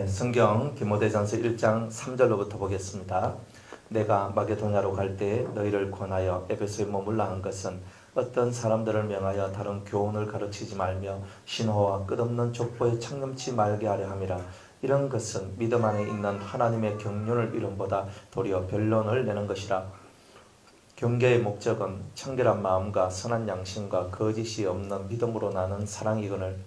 성경 디모데전서 1장 3절로부터 보겠습니다. 내가 마게도냐로 갈 때에 너희를 권하여 에베소에 머물라 한 것은 어떤 사람들을 명하여 다른 교훈을 가르치지 말며 신호와 끝없는 족보에 창념치 말게 하려 함이라. 이런 것은 믿음 안에 있는 하나님의 경륜을 이름보다 도리어 변론을 내는 것이라. 경계의 목적은 청결한 마음과 선한 양심과 거짓이 없는 믿음으로 나는 사랑이거늘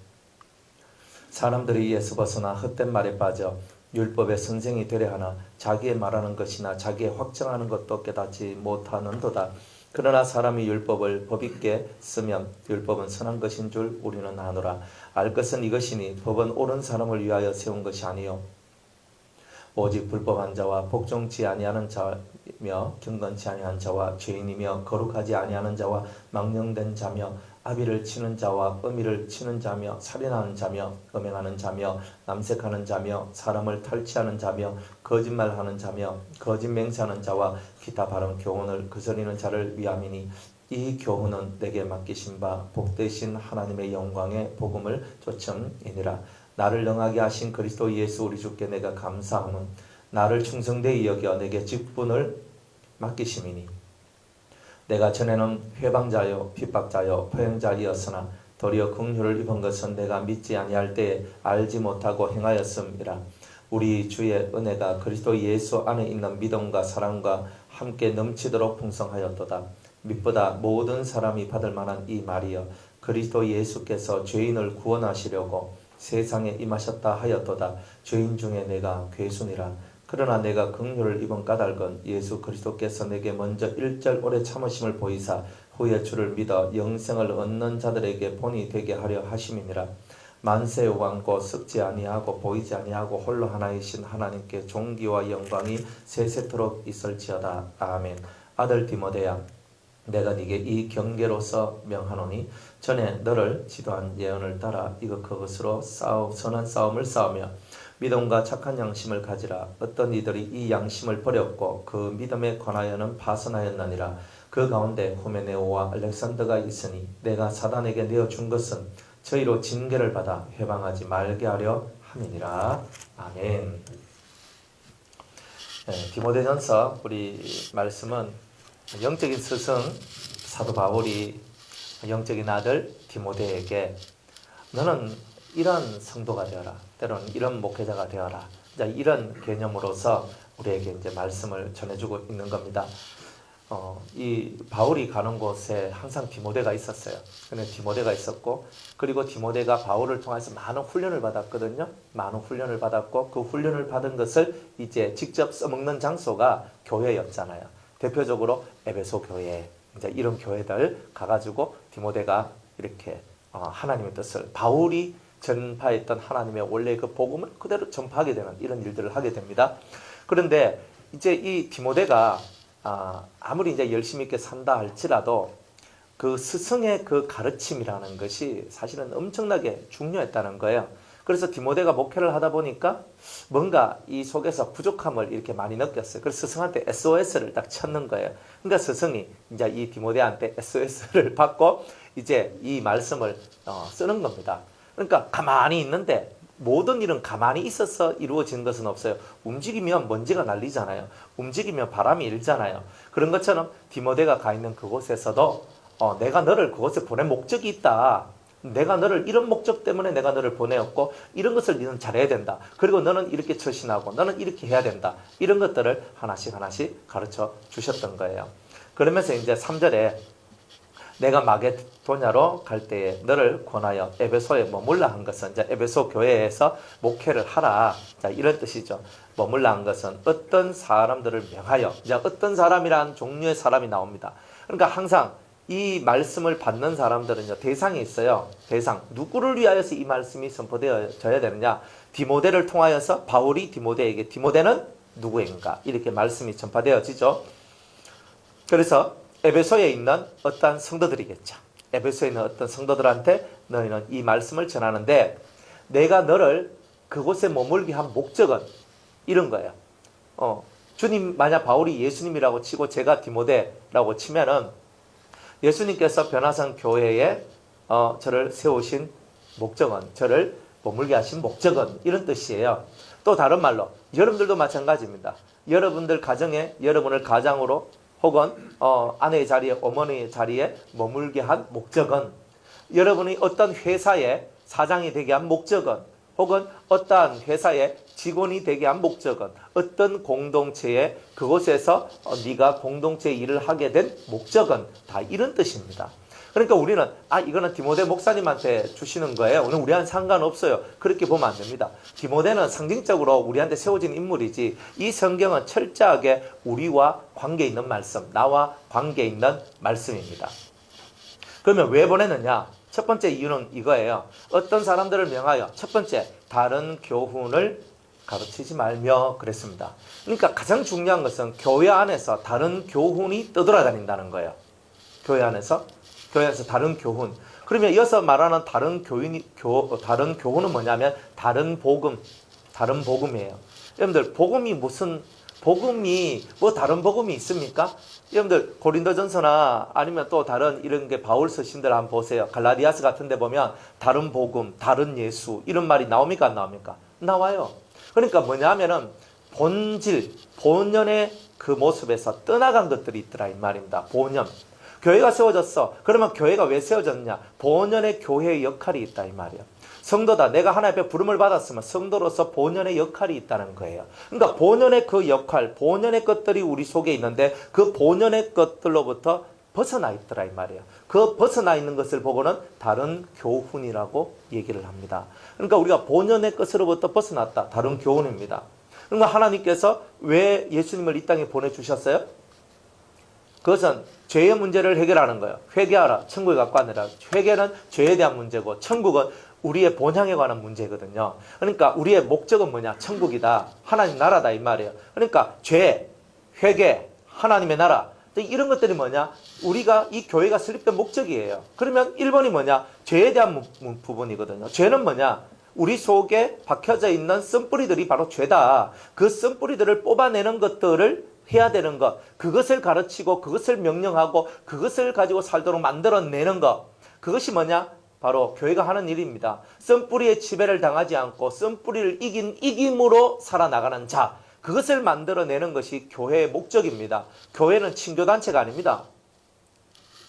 사람들이 이에서 벗어나 헛된 말에 빠져 율법의 선생이 되려 하나 자기의 말하는 것이나 자기의 확정하는 것도 깨닫지 못하는도다. 그러나 사람이 율법을 법있게 쓰면 율법은 선한 것인 줄 우리는 아노라. 알 것은 이것이니 법은 옳은 사람을 위하여 세운 것이 아니요 오직 불법한 자와 복종치 아니하는 자며 경건치 아니한 자와 죄인이며 거룩하지 아니하는 자와 망령된 자며 아비를 치는 자와 어미를 치는 자며 살인하는 자며 음행하는 자며 남색하는 자며 사람을 탈취하는 자며 거짓말하는 자며 거짓 맹세하는 자와 기타 바른 교훈을 거스리는 자를 위함이니 이 교훈은 내게 맡기신 바 복되신 하나님의 영광의 복음을 좇음이니라. 나를 능하게 하신 그리스도 예수 우리 주께 내가 감사함은 나를 충성되이 여겨 내게 직분을 맡기심이니 내가 전에는 회방자요 핍박자요 포행자이었으나 도리어 긍휼을 입은 것은 내가 믿지 아니할 때에 알지 못하고 행하였음이라. 우리 주의 은혜가 그리스도 예수 안에 있는 믿음과 사랑과 함께 넘치도록 풍성하였도다. 믿보다 모든 사람이 받을 만한 이 말이여 그리스도 예수께서 죄인을 구원하시려고 세상에 임하셨다 하였도다. 죄인 중에 내가 괴순이라. 그러나 내가 긍휼을 입은 까닭은 예수 그리스도께서 내게 먼저 일절 오래 참으심을 보이사 후에 주를 믿어 영생을 얻는 자들에게 본이 되게 하려 하심이니라. 만세 왕고 썩지 아니하고 보이지 아니하고 홀로 하나이신 하나님께 존귀와 영광이 세세토록 있을지어다. 아멘. 아들 디모데야, 내가 네게 이 경계로서 명하노니 전에 너를 지도한 예언을 따라 이것 그것으로 선한 싸움을 싸우며 믿음과 착한 양심을 가지라. 어떤 이들이 이 양심을 버렸고 그 믿음에 관하여는 파선하였나니라. 그 가운데 후메네오와 알렉산더가 있으니 내가 사단에게 내어준 것은 저희로 징계를 받아 회방하지 말게 하려 함이니라. 아멘. 디모데전서 우리 말씀은 영적인 스승 사도 바울이 영적인 아들 디모데에게 너는 이런 성도가 되어라. 때로는 이런 목회자가 되어라. 이런 개념으로서 우리에게 이제 말씀을 전해주고 있는 겁니다. 이 바울이 가는 곳에 항상 디모데가 있었어요. 근데 디모데가 있었고, 그리고 디모데가 바울을 통해서 많은 훈련을 받았거든요. 많은 훈련을 받았고, 그 훈련을 받은 것을 이제 직접 써먹는 장소가 교회였잖아요. 대표적으로 에베소 교회, 이제 이런 교회들 가가지고 디모데가 이렇게 하나님의 뜻을 바울이 전파했던 하나님의 원래 그 복음을 그대로 전파하게 되는 이런 일들을 하게 됩니다. 그런데 이제 이 디모데가 아무리 이제 열심히 있게 산다 할지라도 그 스승의 그 가르침이라는 것이 사실은 엄청나게 중요했다는 거예요. 그래서 디모데가 목회를 하다 보니까 뭔가 이 속에서 부족함을 이렇게 많이 느꼈어요. 그래서 스승한테 SOS를 딱 쳤는 거예요. 그러니까 스승이 이제 이 디모데한테 SOS를 받고 이제 이 말씀을 쓰는 겁니다. 그러니까 가만히 있는데 모든 일은 가만히 있어서 이루어지는 것은 없어요. 움직이면 먼지가 날리잖아요. 움직이면 바람이 일잖아요. 그런 것처럼 디모데가 가 있는 그곳에서도 내가 너를 그곳에 보낸 목적이 있다. 내가 너를 이런 목적 때문에 내가 너를 보내었고 이런 것을 너는 잘해야 된다. 그리고 너는 이렇게 처신하고 너는 이렇게 해야 된다. 이런 것들을 하나씩 하나씩 가르쳐 주셨던 거예요. 그러면서 이제 3절에 내가 마게도냐로 갈 때에 너를 권하여 에베소에 머물라 한 것은 이제 에베소 교회에서 목회를 하라. 자, 이런 뜻이죠. 머물라 한 것은 어떤 사람들을 명하여, 이제 어떤 사람이란 종류의 사람이 나옵니다. 그러니까 항상 이 말씀을 받는 사람들은요, 대상이 있어요. 대상. 누구를 위하여서 이 말씀이 선포되어져야 되느냐? 디모데를 통하여서 바울이 디모데에게, 디모데는 누구인가? 이렇게 말씀이 전파되어지죠. 그래서 에베소에 있는 어떤 성도들이겠죠. 에베소에 있는 어떤 성도들한테 너희는 이 말씀을 전하는데 내가 너를 그곳에 머물게 한 목적은 이런 거예요. 주님, 만약 바울이 예수님이라고 치고 제가 디모데라고 치면은 예수님께서 변화산 교회에 저를 세우신 목적은, 저를 머물게 하신 목적은 이런 뜻이에요. 또 다른 말로 여러분들도 마찬가지입니다. 여러분들 가정에 여러분을 가장으로 혹은 아내의 자리에 어머니의 자리에 머물게 한 목적은 여러분이 어떤 회사의 사장이 되게 한 목적은 혹은 어떠한 회사의 직원이 되게 한 목적은 어떤 공동체에 그곳에서 네가 공동체 일을 하게 된 목적은 다 이런 뜻입니다. 그러니까 우리는 이거는 디모데 목사님한테 주시는 거예요. 오늘 우리한테 상관없어요. 그렇게 보면 안 됩니다. 디모데는 상징적으로 우리한테 세워진 인물이지 이 성경은 철저하게 우리와 관계 있는 말씀, 나와 관계 있는 말씀입니다. 그러면 왜 보내느냐? 첫 번째 이유는 이거예요. 어떤 사람들을 명하여 첫 번째 다른 교훈을 가르치지 말며 그랬습니다. 그러니까 가장 중요한 것은 교회 안에서 다른 교훈이 떠돌아다닌다는 거예요. 교회 안에서 다른 교훈. 그러면 이어서 말하는 다른 교훈은 뭐냐면 다른 복음이에요. 여러분들 복음이 다른 복음이 있습니까? 여러분들 고린도전서나 아니면 또 다른 이런 게 바울 서신들 한번 보세요. 갈라디아서 같은 데 보면 다른 복음, 다른 예수 이런 말이 나옵니까 안 나옵니까? 나와요. 그러니까 뭐냐면은 본연의 그 모습에서 떠나간 것들이 있더라 이 말입니다. 본연. 교회가 세워졌어. 그러면 교회가 왜 세워졌냐? 본연의 교회의 역할이 있다 이 말이에요. 성도다. 내가 하나님 앞에 부름을 받았으면 성도로서 본연의 역할이 있다는 거예요. 그러니까 본연의 그 역할, 본연의 것들이 우리 속에 있는데 그 본연의 것들로부터 벗어나 있더라 이 말이에요. 그 벗어나 있는 것을 보고는 다른 교훈이라고 얘기를 합니다. 그러니까 우리가 본연의 것으로부터 벗어났다. 다른 교훈입니다. 그러니까 하나님께서 왜 예수님을 이 땅에 보내주셨어요? 그것은 죄의 문제를 해결하는 거예요. 회개하라. 천국에 갖고 가느라. 회개는 죄에 대한 문제고 천국은 우리의 본향에 관한 문제거든요. 그러니까 우리의 목적은 뭐냐? 천국이다. 하나님 나라다 이 말이에요. 그러니까 죄, 회개, 하나님의 나라 이런 것들이 뭐냐? 우리가 이 교회가 설립된 목적이에요. 그러면 1번이 뭐냐? 죄에 대한 부분이거든요. 죄는 뭐냐? 우리 속에 박혀져 있는 쓴뿌리들이 바로 죄다. 그 쓴뿌리들을 뽑아내는 것들을 해야 되는 것, 그것을 가르치고 그것을 명령하고 그것을 가지고 살도록 만들어내는 것, 그것이 뭐냐? 바로 교회가 하는 일입니다. 쓴뿌리의 지배를 당하지 않고 쓴뿌리를 이김으로 살아나가는 자, 그것을 만들어내는 것이 교회의 목적입니다. 교회는 친교단체가 아닙니다.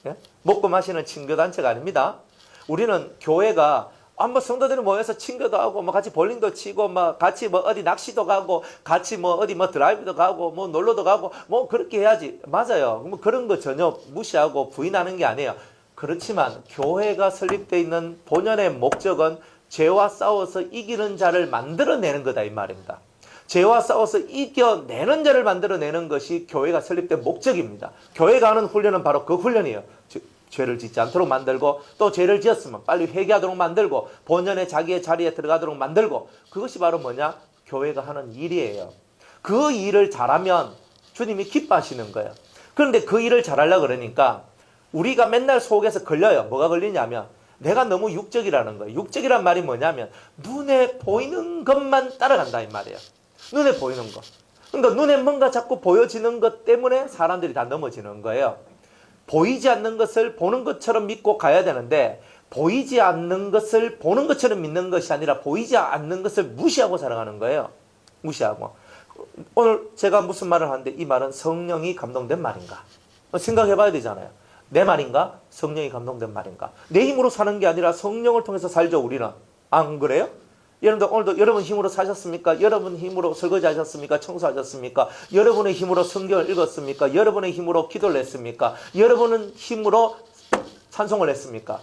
예? 먹고 마시는 친교단체가 아닙니다. 우리는 교회가 한번 성도들이 모여서 친교도 하고 같이 볼링도 치고 같이 어디 낚시도 가고 같이 어디 드라이브도 가고 놀러도 가고 그렇게 해야지. 맞아요. 그런 거 전혀 무시하고 부인하는 게 아니에요. 그렇지만 교회가 설립되어 있는 본연의 목적은 죄와 싸워서 이기는 자를 만들어내는 거다 이 말입니다. 죄와 싸워서 이겨내는 자를 만들어내는 것이 교회가 설립된 목적입니다. 교회가 하는 훈련은 바로 그 훈련이에요. 죄를 짓지 않도록 만들고 또 죄를 지었으면 빨리 회개하도록 만들고 본연의 자기의 자리에 들어가도록 만들고 그것이 바로 뭐냐? 교회가 하는 일이에요. 그 일을 잘하면 주님이 기뻐하시는 거예요. 그런데 그 일을 잘하려고 그러니까 우리가 맨날 속에서 걸려요. 뭐가 걸리냐면 내가 너무 육적이라는 거예요. 육적이란 말이 뭐냐면 눈에 보이는 것만 따라간다 이 말이에요. 눈에 보이는 것. 그러니까 눈에 뭔가 자꾸 보여지는 것 때문에 사람들이 다 넘어지는 거예요. 보이지 않는 것을 보는 것처럼 믿고 가야 되는데 보이지 않는 것을 보는 것처럼 믿는 것이 아니라 보이지 않는 것을 무시하고 살아가는 거예요. 무시하고. 오늘 제가 무슨 말을 하는데 이 말은 성령이 감동된 말인가? 생각해 봐야 되잖아요. 내 말인가? 성령이 감동된 말인가? 내 힘으로 사는 게 아니라 성령을 통해서 살죠 우리는. 안 그래요? 여러분들 오늘도 여러분 힘으로 사셨습니까? 여러분 힘으로 설거지 하셨습니까? 청소하셨습니까? 여러분의 힘으로 성경을 읽었습니까? 여러분의 힘으로 기도를 했습니까? 여러분은 힘으로 찬송을 했습니까?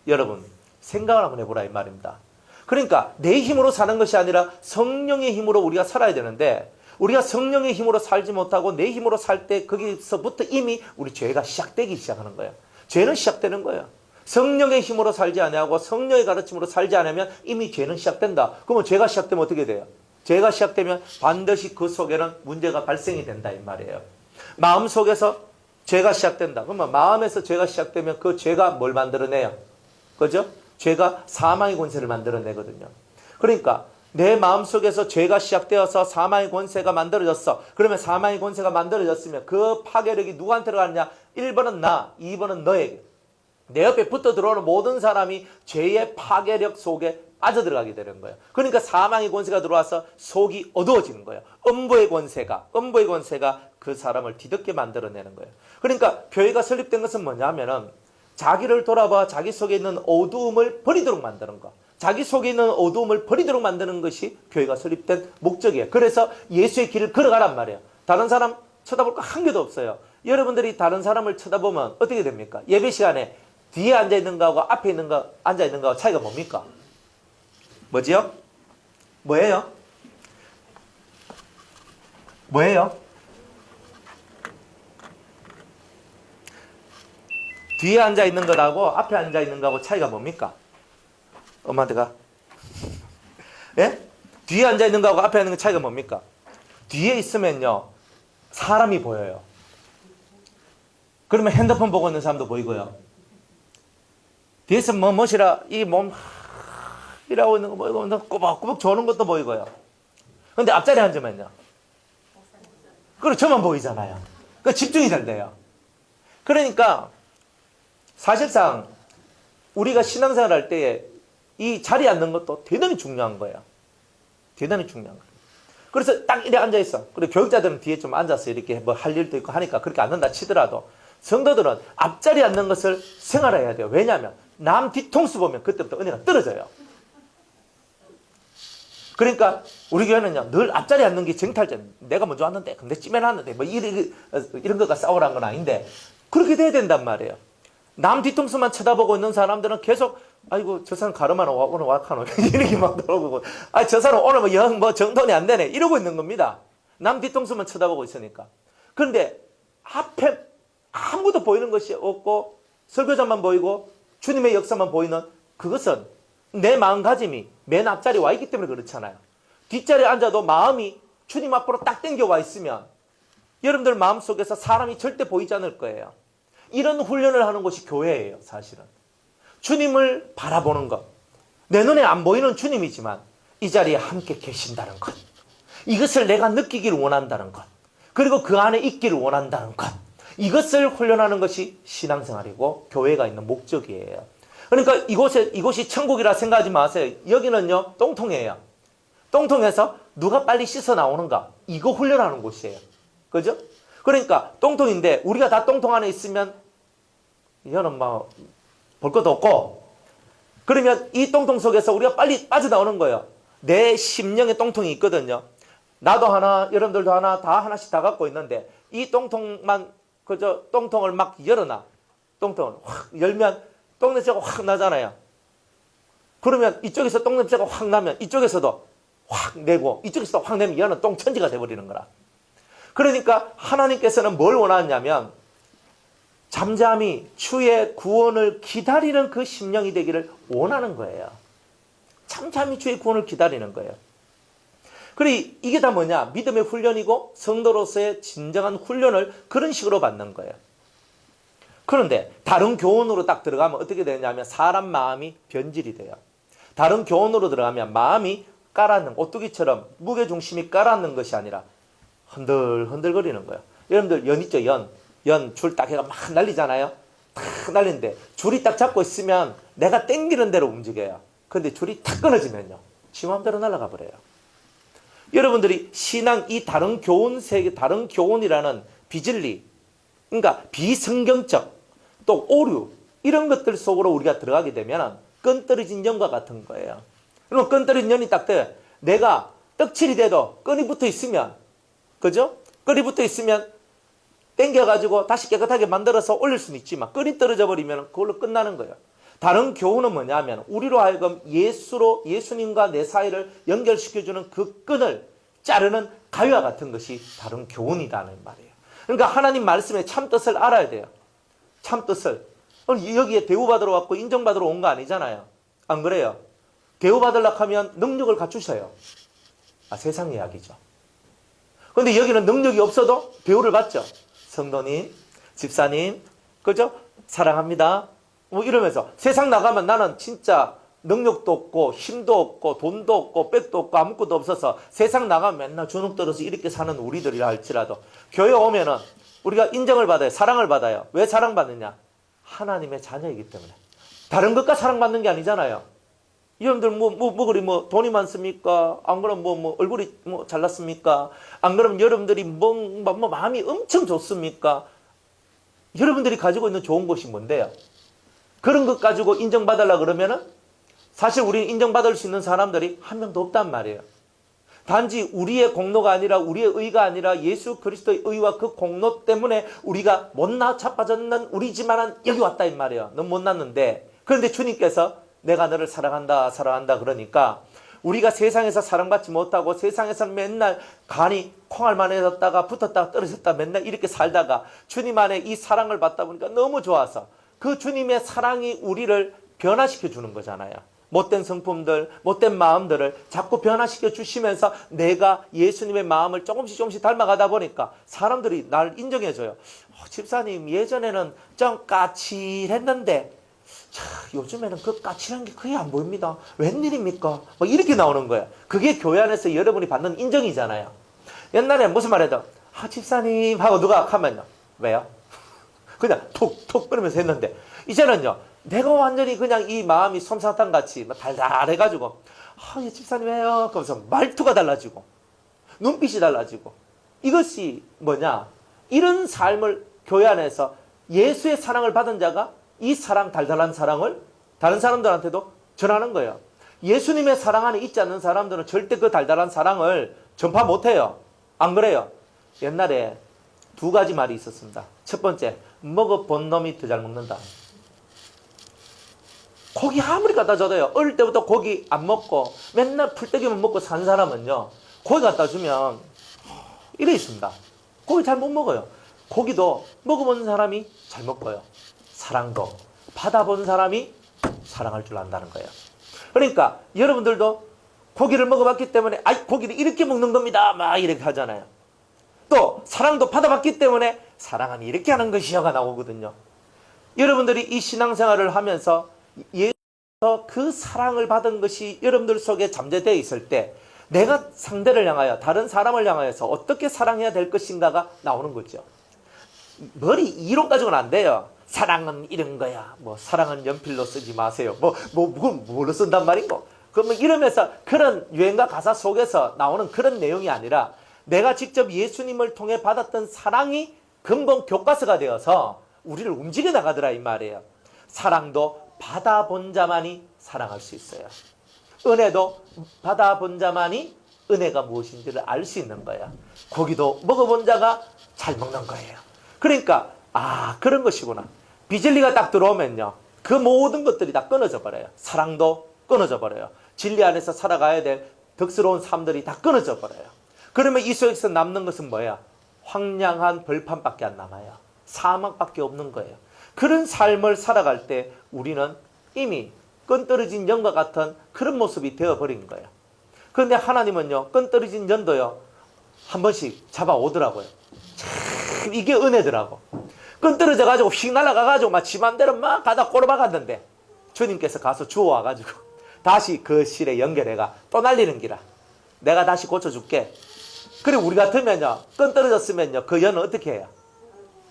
여러분 생각을 한번 해보라 이 말입니다. 그러니까 내 힘으로 사는 것이 아니라 성령의 힘으로 우리가 살아야 되는데 우리가 성령의 힘으로 살지 못하고 내 힘으로 살 때 거기서부터 이미 우리 죄가 시작되기 시작하는 거예요. 죄는 시작되는 거예요. 성령의 힘으로 살지 아니하고 성령의 가르침으로 살지 않으면 이미 죄는 시작된다. 그러면 죄가 시작되면 어떻게 돼요? 죄가 시작되면 반드시 그 속에는 문제가 발생이 된다 이 말이에요. 마음속에서 죄가 시작된다. 그러면 마음에서 죄가 시작되면 그 죄가 뭘 만들어내요? 그죠? 죄가 사망의 권세를 만들어내거든요. 그러니까 내 마음속에서 죄가 시작되어서 사망의 권세가 만들어졌어. 그러면 사망의 권세가 만들어졌으면 그 파괴력이 누구한테 들어가느냐? 1번은 나, 2번은 너에게. 내 옆에 붙어 들어오는 모든 사람이 죄의 파괴력 속에 빠져들어가게 되는 거예요. 그러니까 사망의 권세가 들어와서 속이 어두워지는 거예요. 음부의 권세가 그 사람을 뒤덮게 만들어내는 거예요. 그러니까 교회가 설립된 것은 뭐냐면은 자기를 돌아봐 자기 속에 있는 어두움을 버리도록 만드는 거. 자기 속에 있는 어두움을 버리도록 만드는 것이 교회가 설립된 목적이에요. 그래서 예수의 길을 걸어가란 말이에요. 다른 사람 쳐다볼 거 한 개도 없어요. 여러분들이 다른 사람을 쳐다보면 어떻게 됩니까? 예배 시간에 뒤에 앉아있는 거하고 앞에 있는 거, 앉아있는 거하고 차이가 뭡니까? 뭐지요? 뭐예요? 뭐예요? 뒤에 앉아있는 거하고 앞에 앉아있는 거하고 차이가 뭡니까? 엄마한테 가. 예? 뒤에 앉아있는 거하고 앞에 앉는 거 차이가 뭡니까? 뒤에 있으면요, 사람이 보여요. 그러면 핸드폰 보고 있는 사람도 보이고요. 뒤에서 멋이라, 이 몸, 이라고 있는 거 보이고, 꼬박꼬박 조는 것도 보이고요. 근데 앞자리에 앉으면요. 그리고 저만 보이잖아요. 그 집중이 잘 돼요. 그러니까, 사실상, 우리가 신앙생활 할 때에 이 자리에 앉는 것도 대단히 중요한 거예요. 대단히 중요한 거예요. 그래서 딱 이렇게 앉아있어. 그리고 교육자들은 뒤에 좀 앉아서 이렇게 뭐 할 일도 있고 하니까 그렇게 앉는다 치더라도 성도들은 앞자리에 앉는 것을 생활해야 돼요. 왜냐하면 남 뒤통수 보면 그때부터 은혜가 떨어져요. 그러니까 우리 교회는요, 늘 앞자리에 앉는 게 정탈전. 내가 먼저 왔는데, 근데 찜해놨는데, 뭐 이런 거가 싸우라는 건 아닌데 그렇게 돼야 된단 말이에요. 남 뒤통수만 쳐다보고 있는 사람들은 계속 아이고 저 사람 가르마노 오늘 와카노 이렇게 막 돌아보고 저 사람 오늘 뭐 정돈이 안 되네 이러고 있는 겁니다. 남 뒤통수만 쳐다보고 있으니까. 그런데 앞에 아무도 보이는 것이 없고 설교자만 보이고 주님의 역사만 보이는 그것은 내 마음가짐이 맨 앞자리에 와 있기 때문에 그렇잖아요. 뒷자리에 앉아도 마음이 주님 앞으로 딱 당겨와 있으면 여러분들 마음속에서 사람이 절대 보이지 않을 거예요. 이런 훈련을 하는 곳이 교회예요. 사실은 주님을 바라보는 것, 내 눈에 안 보이는 주님이지만 이 자리에 함께 계신다는 것, 이것을 내가 느끼기를 원한다는 것, 그리고 그 안에 있기를 원한다는 것, 이것을 훈련하는 것이 신앙생활이고 교회가 있는 목적이에요. 그러니까 이곳이 천국이라 생각하지 마세요. 여기는요 똥통이에요. 똥통에서 누가 빨리 씻어 나오는가, 이거 훈련하는 곳이에요. 그죠? 그러니까 똥통인데 우리가 다 똥통 안에 있으면 이거는 뭐 볼 것도 없고, 그러면 이 똥통 속에서 우리가 빨리 빠져나오는 거예요. 내 심령의 똥통이 있거든요. 나도 하나, 여러분들도 하나, 다 하나씩 다 갖고 있는데 이 똥통만 그저 똥통을 막 열어놔. 똥통을 확 열면 똥냄새가 확 나잖아요. 그러면 이쪽에서 똥냄새가 확 나면 이쪽에서도 확 내고 이쪽에서도 확 내면 얘는 똥천지가 돼버리는 거라. 그러니까 하나님께서는 뭘 원하냐면 잠잠히 주의 구원을 기다리는 그 심령이 되기를 원하는 거예요. 잠잠히 주의 구원을 기다리는 거예요. 그리고 이게 다 뭐냐? 믿음의 훈련이고 성도로서의 진정한 훈련을 그런 식으로 받는 거예요. 그런데 다른 교훈으로 딱 들어가면 어떻게 되냐면 사람 마음이 변질이 돼요. 다른 교훈으로 들어가면 마음이 깔아앉는, 오뚜기처럼 무게중심이 깔아앉는 것이 아니라 흔들흔들거리는 거예요. 여러분들 연 있죠? 연 줄 딱 해가 막 날리잖아요. 탁 날리는데 줄이 딱 잡고 있으면 내가 땡기는 대로 움직여요. 그런데 줄이 탁 끊어지면요, 지 마음대로 날아가 버려요. 여러분들이 신앙, 이 다른 교훈 세계, 다른 교훈이라는 비진리, 그러니까 비성경적 또 오류, 이런 것들 속으로 우리가 들어가게 되면 끈 떨어진 연과 같은 거예요. 그러면 끈 떨어진 연이 딱 돼. 내가 떡칠이 돼도 끈이 붙어 있으면, 그죠? 끈이 붙어 있으면 땡겨가지고 다시 깨끗하게 만들어서 올릴 수는 있지만 끈이 떨어져 버리면 그걸로 끝나는 거예요. 다른 교훈은 뭐냐면 우리로 하여금 예수님과 내 사이를 연결시켜주는 그 끈을 자르는 가위와 같은 것이 다른 교훈이라는 말이에요. 그러니까 하나님 말씀의 참뜻을 알아야 돼요. 참뜻을. 여기에 대우받으러 왔고 인정받으러 온 거 아니잖아요. 안 그래요? 대우받으려고 하면 능력을 갖추셔요. 세상 이야기죠. 그런데 여기는 능력이 없어도 대우를 받죠. 성도님, 집사님, 그죠? 사랑합니다. 뭐 이러면서 세상 나가면 나는 진짜 능력도 없고 힘도 없고 돈도 없고 백도 없고 아무것도 없어서 세상 나가면 맨날 주눅 들어서 이렇게 사는 우리들이라 할지라도 교회 오면은 우리가 인정을 받아요. 사랑을 받아요. 왜 사랑받느냐? 하나님의 자녀이기 때문에. 다른 것과 사랑받는 게 아니잖아요. 여러분들 그리 돈이 많습니까? 안 그러면 얼굴이 잘났습니까? 안 그러면 여러분들이 마음이 엄청 좋습니까? 여러분들이 가지고 있는 좋은 것이 뭔데요? 그런 것 가지고 인정받으려고 그러면은 사실 우리는 인정받을 수 있는 사람들이 한 명도 없단 말이에요. 단지 우리의 공로가 아니라 우리의 의가 아니라 예수 그리스도의 의와 그 공로 때문에 우리가 못나 자빠졌는 우리지만은 여기 왔다 이 말이에요. 넌 못났는데. 그런데 주님께서 내가 너를 사랑한다 그러니까 우리가 세상에서 사랑받지 못하고 세상에서는 맨날 간이 콩알만해졌다가 붙었다가 떨어졌다 맨날 이렇게 살다가 주님 안에 이 사랑을 받다 보니까 너무 좋아서 그 주님의 사랑이 우리를 변화시켜 주는 거잖아요. 못된 성품들, 못된 마음들을 자꾸 변화시켜 주시면서 내가 예수님의 마음을 조금씩 닮아가다 보니까 사람들이 날 인정해줘요. 집사님 예전에는 좀 까칠했는데 요즘에는 그 까칠한 게 거의 안 보입니다. 웬일입니까? 이렇게 나오는 거예요. 그게 교회 안에서 여러분이 받는 인정이잖아요. 옛날에 무슨 말 해도 집사님 하고 누가 하면요. 왜요? 그냥 톡톡 끊으면서 했는데 이제는요. 내가 완전히 그냥 이 마음이 솜사탕같이 달달해가지고 예, 집사님 왜요? 그러면서 말투가 달라지고 눈빛이 달라지고 이것이 뭐냐? 이런 삶을 교회 안에서 예수의 사랑을 받은 자가 이 사랑, 달달한 사랑을 다른 사람들한테도 전하는 거예요. 예수님의 사랑 안에 있지 않는 사람들은 절대 그 달달한 사랑을 전파 못해요. 안 그래요? 옛날에 2가지 말이 있었습니다. 첫 번째, 먹어본 놈이 더 잘 먹는다. 고기 아무리 갖다 줘도요. 어릴 때부터 고기 안 먹고 맨날 풀떼기만 먹고 산 사람은요. 고기 갖다 주면 이래 있습니다. 고기 잘 못 먹어요. 고기도 먹어본 사람이 잘 먹고요. 사랑도 받아본 사람이 사랑할 줄 안다는 거예요. 그러니까 여러분들도 고기를 먹어봤기 때문에 고기를 이렇게 먹는 겁니다. 막 이렇게 하잖아요. 또 사랑도 받아봤기 때문에 사랑은 이렇게 하는 것이요가 나오거든요. 여러분들이 이 신앙생활을 하면서 예수께서 그 사랑을 받은 것이 여러분들 속에 잠재되어 있을 때 내가 상대를 향하여 다른 사람을 향하여서 어떻게 사랑해야 될 것인가가 나오는 거죠. 머리 이론 가지고는 안 돼요. 사랑은 이런 거야. 사랑은 연필로 쓰지 마세요. 그건 뭘로 쓴단 말인고. 그러면 이러면서 그런 유행가 가사 속에서 나오는 그런 내용이 아니라 내가 직접 예수님을 통해 받았던 사랑이 근본 교과서가 되어서 우리를 움직여 나가더라 이 말이에요. 사랑도 받아본 자만이 사랑할 수 있어요. 은혜도 받아본 자만이 은혜가 무엇인지를 알 수 있는 거예요. 고기도 먹어본 자가 잘 먹는 거예요. 그러니까 그런 것이구나. 비진리가 딱 들어오면요. 그 모든 것들이 다 끊어져 버려요. 사랑도 끊어져 버려요. 진리 안에서 살아가야 될 덕스러운 삶들이 다 끊어져 버려요. 그러면 이 속에서 남는 것은 뭐야? 황량한 벌판밖에 안 남아요. 사막밖에 없는 거예요. 그런 삶을 살아갈 때 우리는 이미 끈 떨어진 연과 같은 그런 모습이 되어버린 거예요. 그런데 하나님은요. 끈 떨어진 연도요. 한 번씩 잡아오더라고요. 참 이게 은혜더라고. 끈 떨어져가지고 휙 날아가가지고 막 지 맘대로 막 가다 꼬르박았는데 주님께서 가서 주워와가지고 다시 그 실에 연결해가 또 날리는 기라. 내가 다시 고쳐줄게. 그래 우리 같으면요. 끈 떨어졌으면요. 그 연은 어떻게 해요?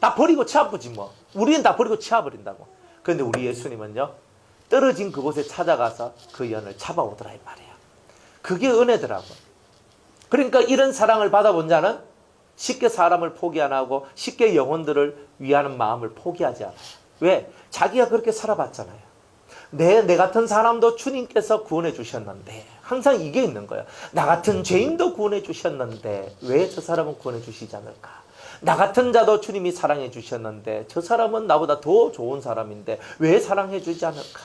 다 버리고 치워버리지 뭐. 우리는 다 버리고 치워버린다고. 그런데 우리 예수님은요. 떨어진 그곳에 찾아가서 그 연을 잡아오더라 이 말이에요. 그게 은혜더라고. 그러니까 이런 사랑을 받아본 자는 쉽게 사람을 포기 안 하고 쉽게 영혼들을 위하는 마음을 포기하지 않아요. 왜? 자기가 그렇게 살아봤잖아요. 내 같은 사람도 주님께서 구원해 주셨는데 항상 이게 있는 거예요. 나 같은 죄인도 구원해 주셨는데 왜 저 사람은 구원해 주시지 않을까? 나 같은 자도 주님이 사랑해 주셨는데 저 사람은 나보다 더 좋은 사람인데 왜 사랑해 주지 않을까?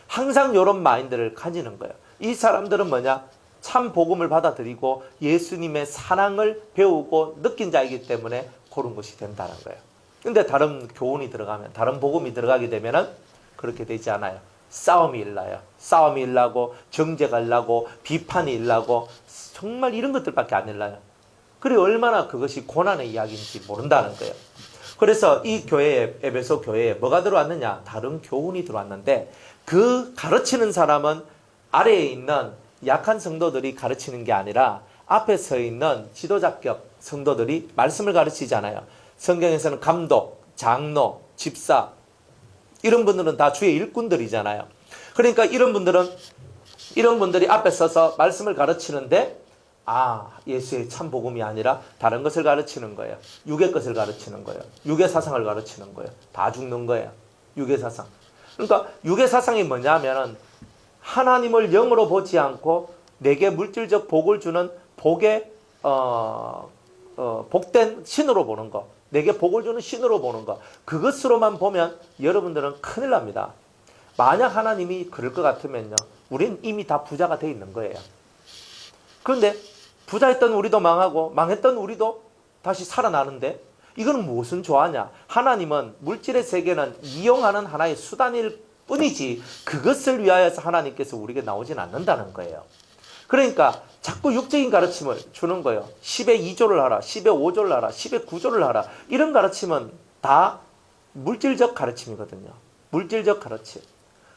항상 이런 마인드를 가지는 거예요. 이 사람들은 뭐냐? 참 복음을 받아들이고 예수님의 사랑을 배우고 느낀 자이기 때문에 그런 것이 된다는 거예요. 근데 다른 교훈이 들어가면, 다른 복음이 들어가게 되면은 그렇게 되지 않아요. 싸움이 일나요. 싸움이 일나고 정죄가 일나고 비판이 일나고 정말 이런 것들밖에 안 일나요. 그래 얼마나 그것이 고난의 이야기인지 모른다는 거예요. 그래서 이 교회에, 에베소 교회에 뭐가 들어왔느냐? 다른 교훈이 들어왔는데 그 가르치는 사람은 아래에 있는 약한 성도들이 가르치는 게 아니라 앞에 서 있는 지도자격 성도들이 말씀을 가르치잖아요. 성경에서는 감독, 장로, 집사 이런 분들은 다 주의 일꾼들이잖아요. 그러니까 이런 분들은 이런 분들이 앞에 서서 말씀을 가르치는데 예수의 참 복음이 아니라 다른 것을 가르치는 거예요. 육의 것을 가르치는 거예요. 육의 사상을 가르치는 거예요. 다 죽는 거예요. 육의 사상. 그러니까 육의 사상이 뭐냐면은 하나님을 영으로 보지 않고 내게 물질적 복을 주는 복의 복된 신으로 보는 거, 내게 복을 주는 신으로 보는 거, 그것으로만 보면 여러분들은 큰일 납니다. 만약 하나님이 그럴 것 같으면요, 우린 이미 다 부자가 돼 있는 거예요. 그런데 부자였던 우리도 망하고 망했던 우리도 다시 살아나는데, 이거는 무슨 좋아하냐? 하나님은 물질의 세계는 이용하는 하나의 수단일 뿐이지 그것을 위하여서 하나님께서 우리에게 나오진 않는다는 거예요. 그러니까 자꾸 육적인 가르침을 주는 거예요. 10의 2조를 하라, 10의 5조를 하라, 10의 9조를 하라. 이런 가르침은 다 물질적 가르침이거든요. 물질적 가르침.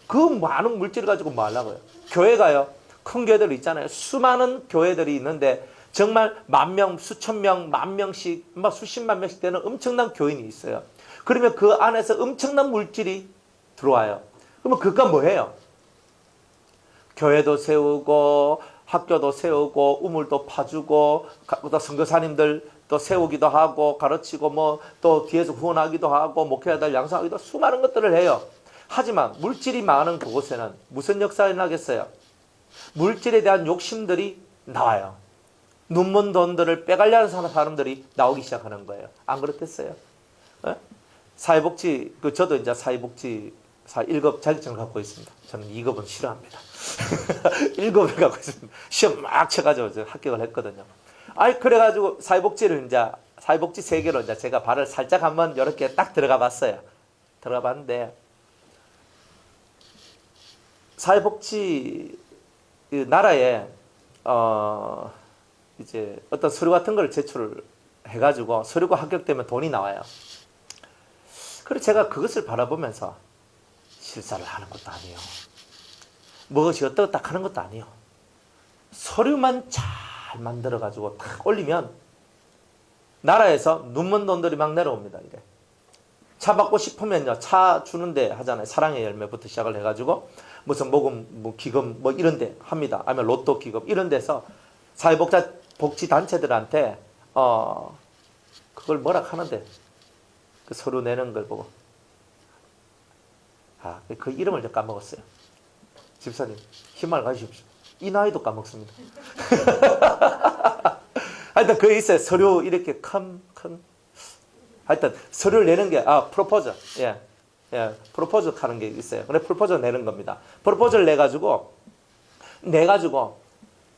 그 많은 물질을 가지고 뭐 하려고요? 교회 가요. 큰 교회들 있잖아요. 수많은 교회들이 있는데 정말 만 명, 수천 명, 만 명씩, 막 수십만 명씩 되는 엄청난 교인이 있어요. 그러면 그 안에서 엄청난 물질이 들어와요. 그러면 그가 뭐 해요? 교회도 세우고 학교도 세우고 우물도 파주고 또 선교사님들 또 세우기도 하고 가르치고 뭐 또 뒤에서 후원하기도 하고 목회자들 양성하기도 수많은 것들을 해요. 하지만 물질이 많은 그곳에는 무슨 역사가 일어나겠어요? 물질에 대한 욕심들이 나와요. 눈먼 돈들을 빼가려는 사람들이 나오기 시작하는 거예요. 안 그렇겠어요? 네? 사회복지, 저도 이제 사회복지 1급 자격증을 갖고 있습니다. 저는 2급은 싫어합니다. 1급을 갖고 있습니다. 시험 막 쳐가지고 합격을 했거든요. 그래가지고 사회복지를 사회복지 세계로 제가 발을 살짝 한번 이렇게 딱 들어가 봤어요. 들어가 봤는데, 사회복지 나라에, 이제 어떤 서류 같은 걸 제출을 해가지고 서류가 합격되면 돈이 나와요. 그래서 제가 그것을 바라보면서 실사를 하는 것도 아니에요. 무엇이 어떻다 하는 것도 아니에요. 서류만 잘 만들어가지고 딱 올리면 나라에서 눈먼 돈들이 막 내려옵니다. 이래. 차 받고 싶으면요, 차 주는데 하잖아요. 사랑의 열매부터 시작을 해가지고 무슨 모금, 뭐 기금 뭐 이런 데 합니다. 아니면 로또 기금 이런 데서 사회복지 단체들한테 그걸 뭐라 하는데 그 서류 내는 걸 보고 그 이름을 제가 까먹었어요. 집사님 힘을 가지십시오. 이 나이도 까먹습니다. 하여튼 그게 있어요. 서류 이렇게 큰 하여튼 서류를 내는 게 프로포즈. 예, 프로포즈 하는 게 있어요. 근데 프로포즈 내는 겁니다. 프로포즈를 내가지고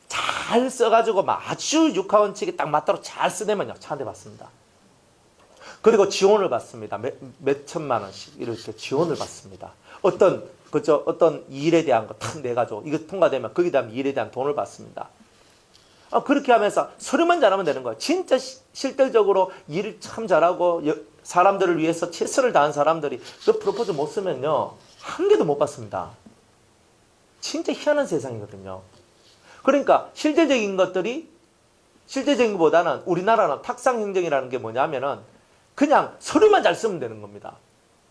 잘 써가지고 아주 육하원칙에 딱 맞도록 잘 쓰내면요, 차 한 대 받습니다. 그리고 지원을 받습니다. 몇 천만 원씩 이렇게 지원을 받습니다. 어떤 일에 대한 거 탁 내가지고 이거 통과되면 거기에 대한 일에 대한 돈을 받습니다. 그렇게 하면서 서류만 잘하면 되는 거예요. 진짜 실질적으로 일을 참 잘하고 사람들을 위해서 최선을 다한 사람들이 그 프로포즈 못 쓰면요, 한 개도 못 받습니다. 진짜 희한한 세상이거든요. 그러니까 실질적인 것보다는 우리나라는 탁상행정이라는 게 뭐냐면은 그냥 서류만 잘 쓰면 되는 겁니다.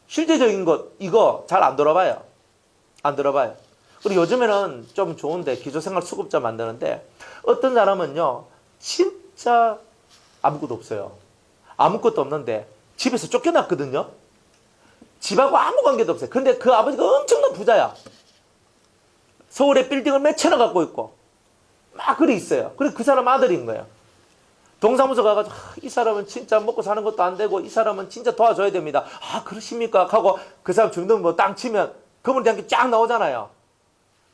실제적인 것 이거 잘 안 들어봐요. 안 들어봐요. 그리고 요즘에는 좀 좋은데 기초생활 수급자 만드는데 어떤 사람은요 진짜 아무것도 없어요. 아무것도 없는데 집에서 쫓겨났거든요. 집하고 아무 관계도 없어요. 근데 그 아버지가 엄청난 부자야. 서울에 빌딩을 몇 채나 갖고 있고 막 그래 있어요. 그래 그 사람 아들인 거예요. 동사무소 가가지고 이 사람은 진짜 먹고 사는 것도 안 되고 이 사람은 진짜 도와줘야 됩니다. 그러십니까? 하고 그 사람 주민등록 뭐 땅 치면 그분에 대한 게 쫙 나오잖아요.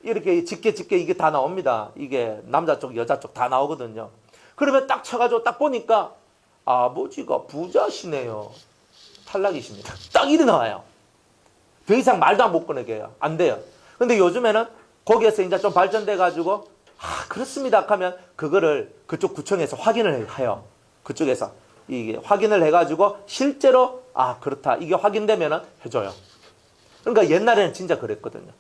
이렇게 집게 이게 다 나옵니다. 이게 남자 쪽 여자 쪽 다 나오거든요. 그러면 딱 쳐가지고 딱 보니까 아버지가 부자시네요. 탈락이십니다. 딱 이래 나와요. 더 이상 말도 못 꺼내게 해요. 안 돼요. 근데 요즘에는 거기에서 이제 좀 발전돼가지고 그렇습니다 하면 그거를 그쪽 구청에서 확인을 해요. 그쪽에서 이게 확인을 해가지고 실제로 그렇다 이게 확인되면은 해줘요. 그러니까 옛날에는 진짜 그랬거든요.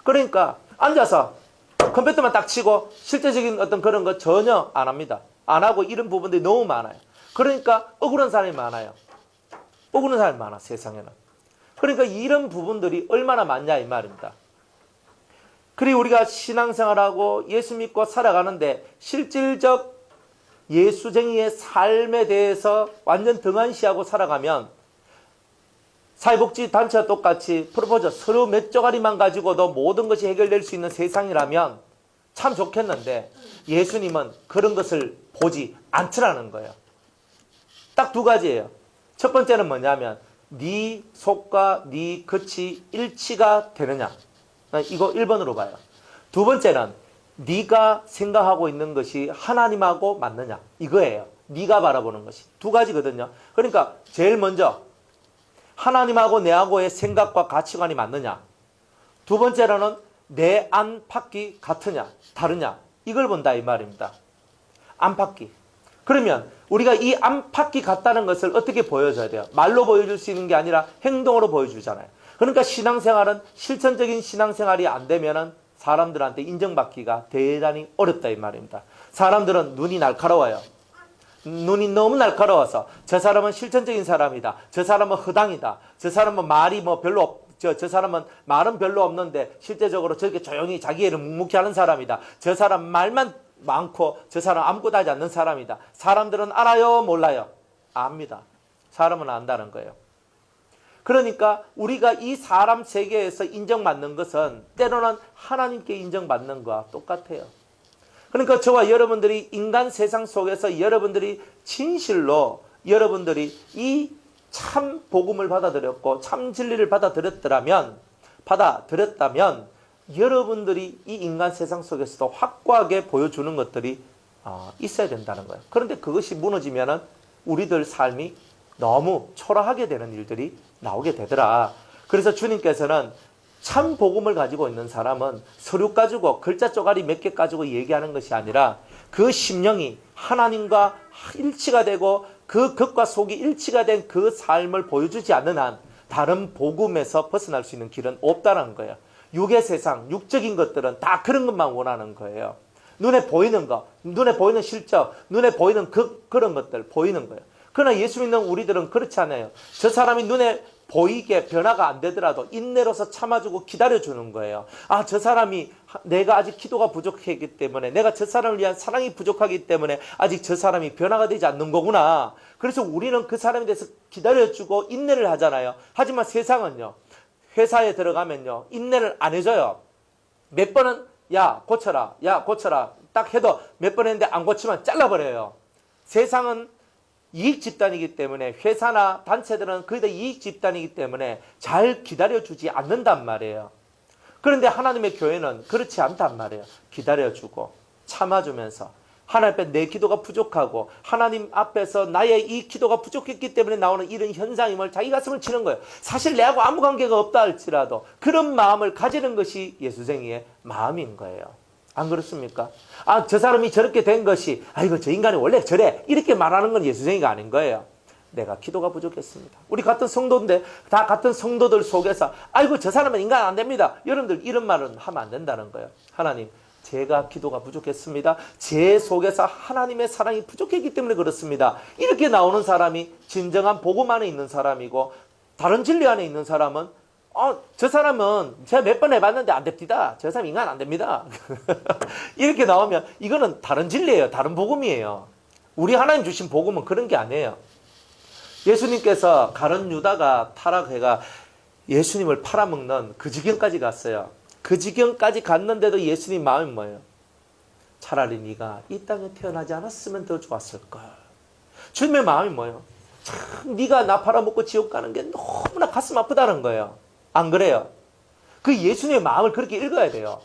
그러니까 앉아서 컴퓨터만 딱 치고 실제적인 어떤 그런 거 전혀 안 합니다. 안 하고 이런 부분들이 너무 많아요. 그러니까 억울한 사람이 많아요. 억울한 사람이 많아 세상에는. 그러니까 이런 부분들이 얼마나 많냐 이 말입니다. 그리고 우리가 신앙생활하고 예수 믿고 살아가는데 실질적 예수쟁이의 삶에 대해서 완전 등한시하고 살아가면 사회복지단체와 똑같이 프로포저 서류 몇 조가리만 가지고도 모든 것이 해결될 수 있는 세상이라면 참 좋겠는데 예수님은 그런 것을 보지 않더라는 거예요. 딱 두 가지예요. 첫 번째는 뭐냐면 네 속과 네 끝이 일치가 되느냐. 이거 1번으로 봐요. 두 번째는 네가 생각하고 있는 것이 하나님하고 맞느냐. 이거예요. 네가 바라보는 것이. 두 가지거든요. 그러니까 제일 먼저 하나님하고 내하고의 생각과 가치관이 맞느냐. 두 번째로는 내 안팎이 같으냐 다르냐. 이걸 본다 이 말입니다. 안팎이. 그러면 우리가 이 안팎이 같다는 것을 어떻게 보여줘야 돼요? 말로 보여줄 수 있는 게 아니라 행동으로 보여주잖아요. 그러니까 신앙생활은 실천적인 신앙생활이 안 되면은 사람들한테 인정받기가 대단히 어렵다 이 말입니다. 사람들은 눈이 날카로워요. 눈이 너무 날카로워서 저 사람은 실천적인 사람이다. 저 사람은 허당이다. 저 사람은 말이 뭐 별로 저 사람은 말은 별로 없는데 실제적으로 저렇게 조용히 자기 일을 묵묵히 하는 사람이다. 저 사람 말만 많고 저 사람 아무것도 하지 않는 사람이다. 사람들은 알아요? 몰라요? 압니다. 사람은 안다는 거예요. 그러니까 우리가 이 사람 세계에서 인정받는 것은 때로는 하나님께 인정받는 것과 똑같아요. 그러니까 저와 여러분들이 인간 세상 속에서 여러분들이 진실로 여러분들이 이 참 복음을 받아들였고 참 진리를 받아들였다면 여러분들이 이 인간 세상 속에서도 확고하게 보여주는 것들이 있어야 된다는 거예요. 그런데 그것이 무너지면은 우리들 삶이 너무 초라하게 되는 일들이 나오게 되더라. 그래서 주님께서는 참 복음을 가지고 있는 사람은 서류 가지고 글자 쪼가리 몇 개 가지고 얘기하는 것이 아니라 그 심령이 하나님과 일치가 되고 그 겉과 속이 일치가 된 그 삶을 보여주지 않는 한 다른 복음에서 벗어날 수 있는 길은 없다는 거예요. 육의 세상, 육적인 것들은 다 그런 것만 원하는 거예요. 눈에 보이는 것, 눈에 보이는 실적, 눈에 보이는 그런 것들 보이는 거예요. 그러나 예수 믿는 우리들은 그렇지 않아요. 저 사람이 눈에 보이게 변화가 안 되더라도 인내로서 참아주고 기다려주는 거예요. 아, 저 사람이 내가 아직 기도가 부족하기 때문에 내가 저 사람을 위한 사랑이 부족하기 때문에 아직 저 사람이 변화가 되지 않는 거구나. 그래서 우리는 그 사람에 대해서 기다려주고 인내를 하잖아요. 하지만 세상은요. 회사에 들어가면요. 인내를 안 해줘요. 몇 번은 야 고쳐라 딱 해도 몇 번 했는데 안 고치면 잘라버려요. 세상은 이익 집단이기 때문에 회사나 단체들은 거의 다 이익 집단이기 때문에 잘 기다려주지 않는단 말이에요. 그런데 하나님의 교회는 그렇지 않단 말이에요. 기다려주고 참아주면서 하나님 앞에 내 기도가 부족하고 하나님 앞에서 나의 이 기도가 부족했기 때문에 나오는 이런 현상임을 자기 가슴을 치는 거예요. 사실 내하고 아무 관계가 없다 할지라도 그런 마음을 가지는 것이 예수쟁이의 마음인 거예요. 안 그렇습니까? 아, 저 사람이 저렇게 된 것이 아이고 저 인간이 원래 저래 이렇게 말하는 건 예수쟁이가 아닌 거예요. 내가 기도가 부족했습니다. 우리 같은 성도인데 다 같은 성도들 속에서 아이고 저 사람은 인간 안 됩니다. 여러분들 이런 말은 하면 안 된다는 거예요. 하나님 제가 기도가 부족했습니다. 제 속에서 하나님의 사랑이 부족했기 때문에 그렇습니다. 이렇게 나오는 사람이 진정한 복음 안에 있는 사람이고 다른 진리 안에 있는 사람은 저 사람은 제가 몇 번 해봤는데 안 됩니다. 저 사람 인간 안 됩니다. 이렇게 나오면 이거는 다른 진리예요. 다른 복음이에요. 우리 하나님 주신 복음은 그런 게 아니에요. 예수님께서 가룟 유다가 타락해가 예수님을 팔아먹는 그 지경까지 갔어요. 그 지경까지 갔는데도 예수님 마음이 뭐예요? 차라리 네가 이 땅에 태어나지 않았으면 더 좋았을걸. 주님의 마음이 뭐예요? 참 네가 나 팔아먹고 지옥 가는 게 너무나 가슴 아프다는 거예요. 안 그래요? 그 예수님의 마음을 그렇게 읽어야 돼요.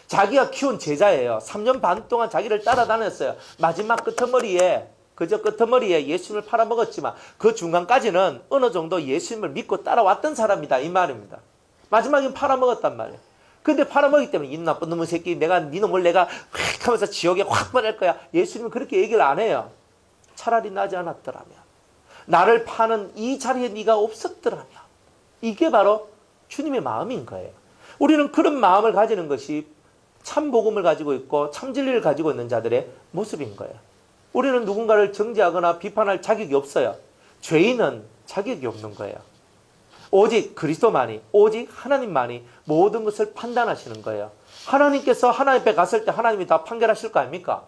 자기가 키운 제자예요. 3년 반 동안 자기를 따라다녔어요. 마지막 끄트머리에 예수님을 팔아먹었지만 그 중간까지는 어느 정도 예수님을 믿고 따라왔던 사람이다 이 말입니다. 마지막엔 팔아먹었단 말이에요. 근데 팔아먹기 때문에 이 나쁜 놈의 새끼 네 놈을 내가 휙 하면서 지옥에 확 보낼 거야. 예수님은 그렇게 얘기를 안 해요. 차라리 나지 않았더라면 나를 파는 이 자리에 네가 없었더라면 이게 바로 주님의 마음인 거예요. 우리는 그런 마음을 가지는 것이 참 복음을 가지고 있고 참 진리를 가지고 있는 자들의 모습인 거예요. 우리는 누군가를 정죄하거나 비판할 자격이 없어요. 죄인은 자격이 없는 거예요. 오직 그리스도만이, 오직 하나님만이 모든 것을 판단하시는 거예요. 하나님께서 하나님 앞에 갔을 때 하나님이 다 판결하실 거 아닙니까?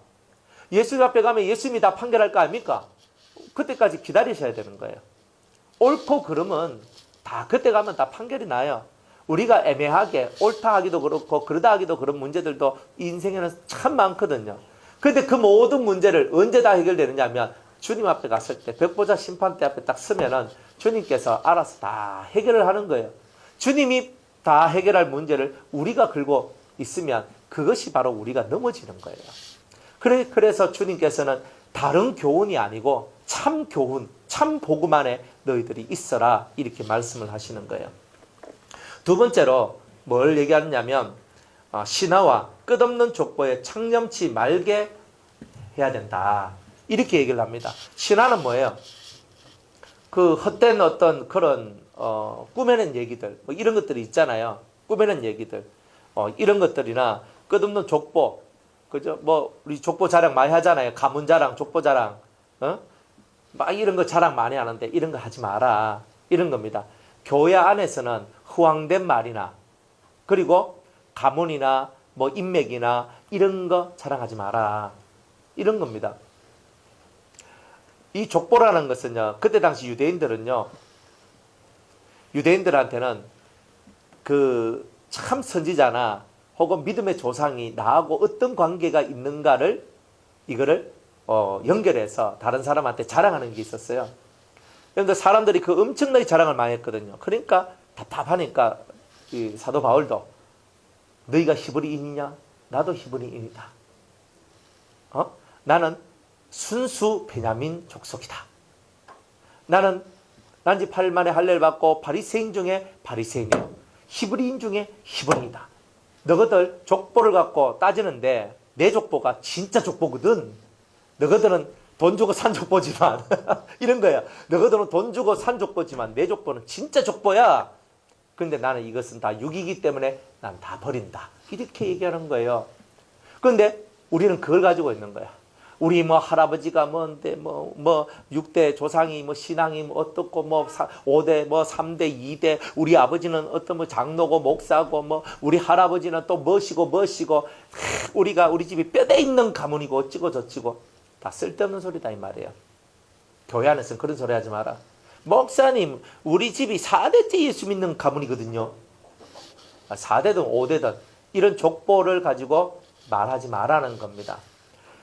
예수님 앞에 가면 예수님이 다 판결할 거 아닙니까? 그때까지 기다리셔야 되는 거예요. 옳고 그름은 다 그때 가면 다 판결이 나요. 우리가 애매하게 옳다 하기도 그렇고 그러다 하기도 그런 문제들도 인생에는 참 많거든요. 그런데 그 모든 문제를 언제 다 해결되느냐 하면 주님 앞에 갔을 때 백보자 심판대 앞에 딱 서면은 주님께서 알아서 다 해결을 하는 거예요. 주님이 다 해결할 문제를 우리가 걸고 있으면 그것이 바로 우리가 넘어지는 거예요. 그래서 주님께서는 다른 교훈이 아니고 참 교훈, 참 복음 안에 너희들이 있어라 이렇게 말씀을 하시는 거예요. 두 번째로 뭘 얘기하느냐면 신화와 끝없는 족보에 창념치 말게 해야 된다. 이렇게 얘기를 합니다. 신화는 뭐예요? 그 헛된 어떤 그런 꾸며낸 얘기들 뭐 이런 것들이 있잖아요. 꾸며낸 얘기들 이런 것들이나 끝없는 족보, 그죠? 뭐 우리 족보 자랑 많이 하잖아요. 가문 자랑, 족보 자랑, 막 이런 거 자랑 많이 하는데 이런 거 하지 마라. 이런 겁니다. 교회 안에서는 허황된 말이나 그리고 가문이나 뭐 인맥이나 이런 거 자랑하지 마라. 이런 겁니다. 이 족보라는 것은요, 그때 당시 유대인들한테는 그 참 선지자나 혹은 믿음의 조상이 나하고 어떤 관계가 있는가를 이거를 연결해서 다른 사람한테 자랑하는 게 있었어요. 그런데 사람들이 그 엄청나게 자랑을 많이 했거든요. 그러니까 답답하니까 이 사도 바울도 너희가 히브리인이냐? 나도 히브리인이다. 나는 순수 베냐민 족속이다. 나는 난지 8일 만에 할례를 받고 바리새인 중에 바리새인이요. 히브리인 중에 히브리인이다. 너희들 족보를 갖고 따지는데 내 족보가 진짜 족보거든. 너희들은 돈 주고 산 족보지만 이런 거야. 너희들은 돈 주고 산 족보지만 내 족보는 진짜 족보야. 그런데 나는 이것은 다 육이기 때문에 난 다 버린다. 이렇게 얘기하는 거예요. 그런데 우리는 그걸 가지고 있는 거야. 우리 뭐 할아버지가 뭔데 뭐 6대 조상이 뭐 신앙이 뭐 어떻고 뭐 5대 뭐 3대 2대 우리 아버지는 어떤 뭐 장로고 목사고 뭐 우리 할아버지는 또 멋이고 우리가 우리 집이 뼈대 있는 가문이고 어찌고 저찌고 다 쓸데없는 소리다 이 말이에요. 교회 안에서는 그런 소리 하지 마라. 목사님 우리 집이 4대째 예수 믿는 가문이거든요. 4대든 5대든 이런 족보를 가지고 말하지 말라는 겁니다.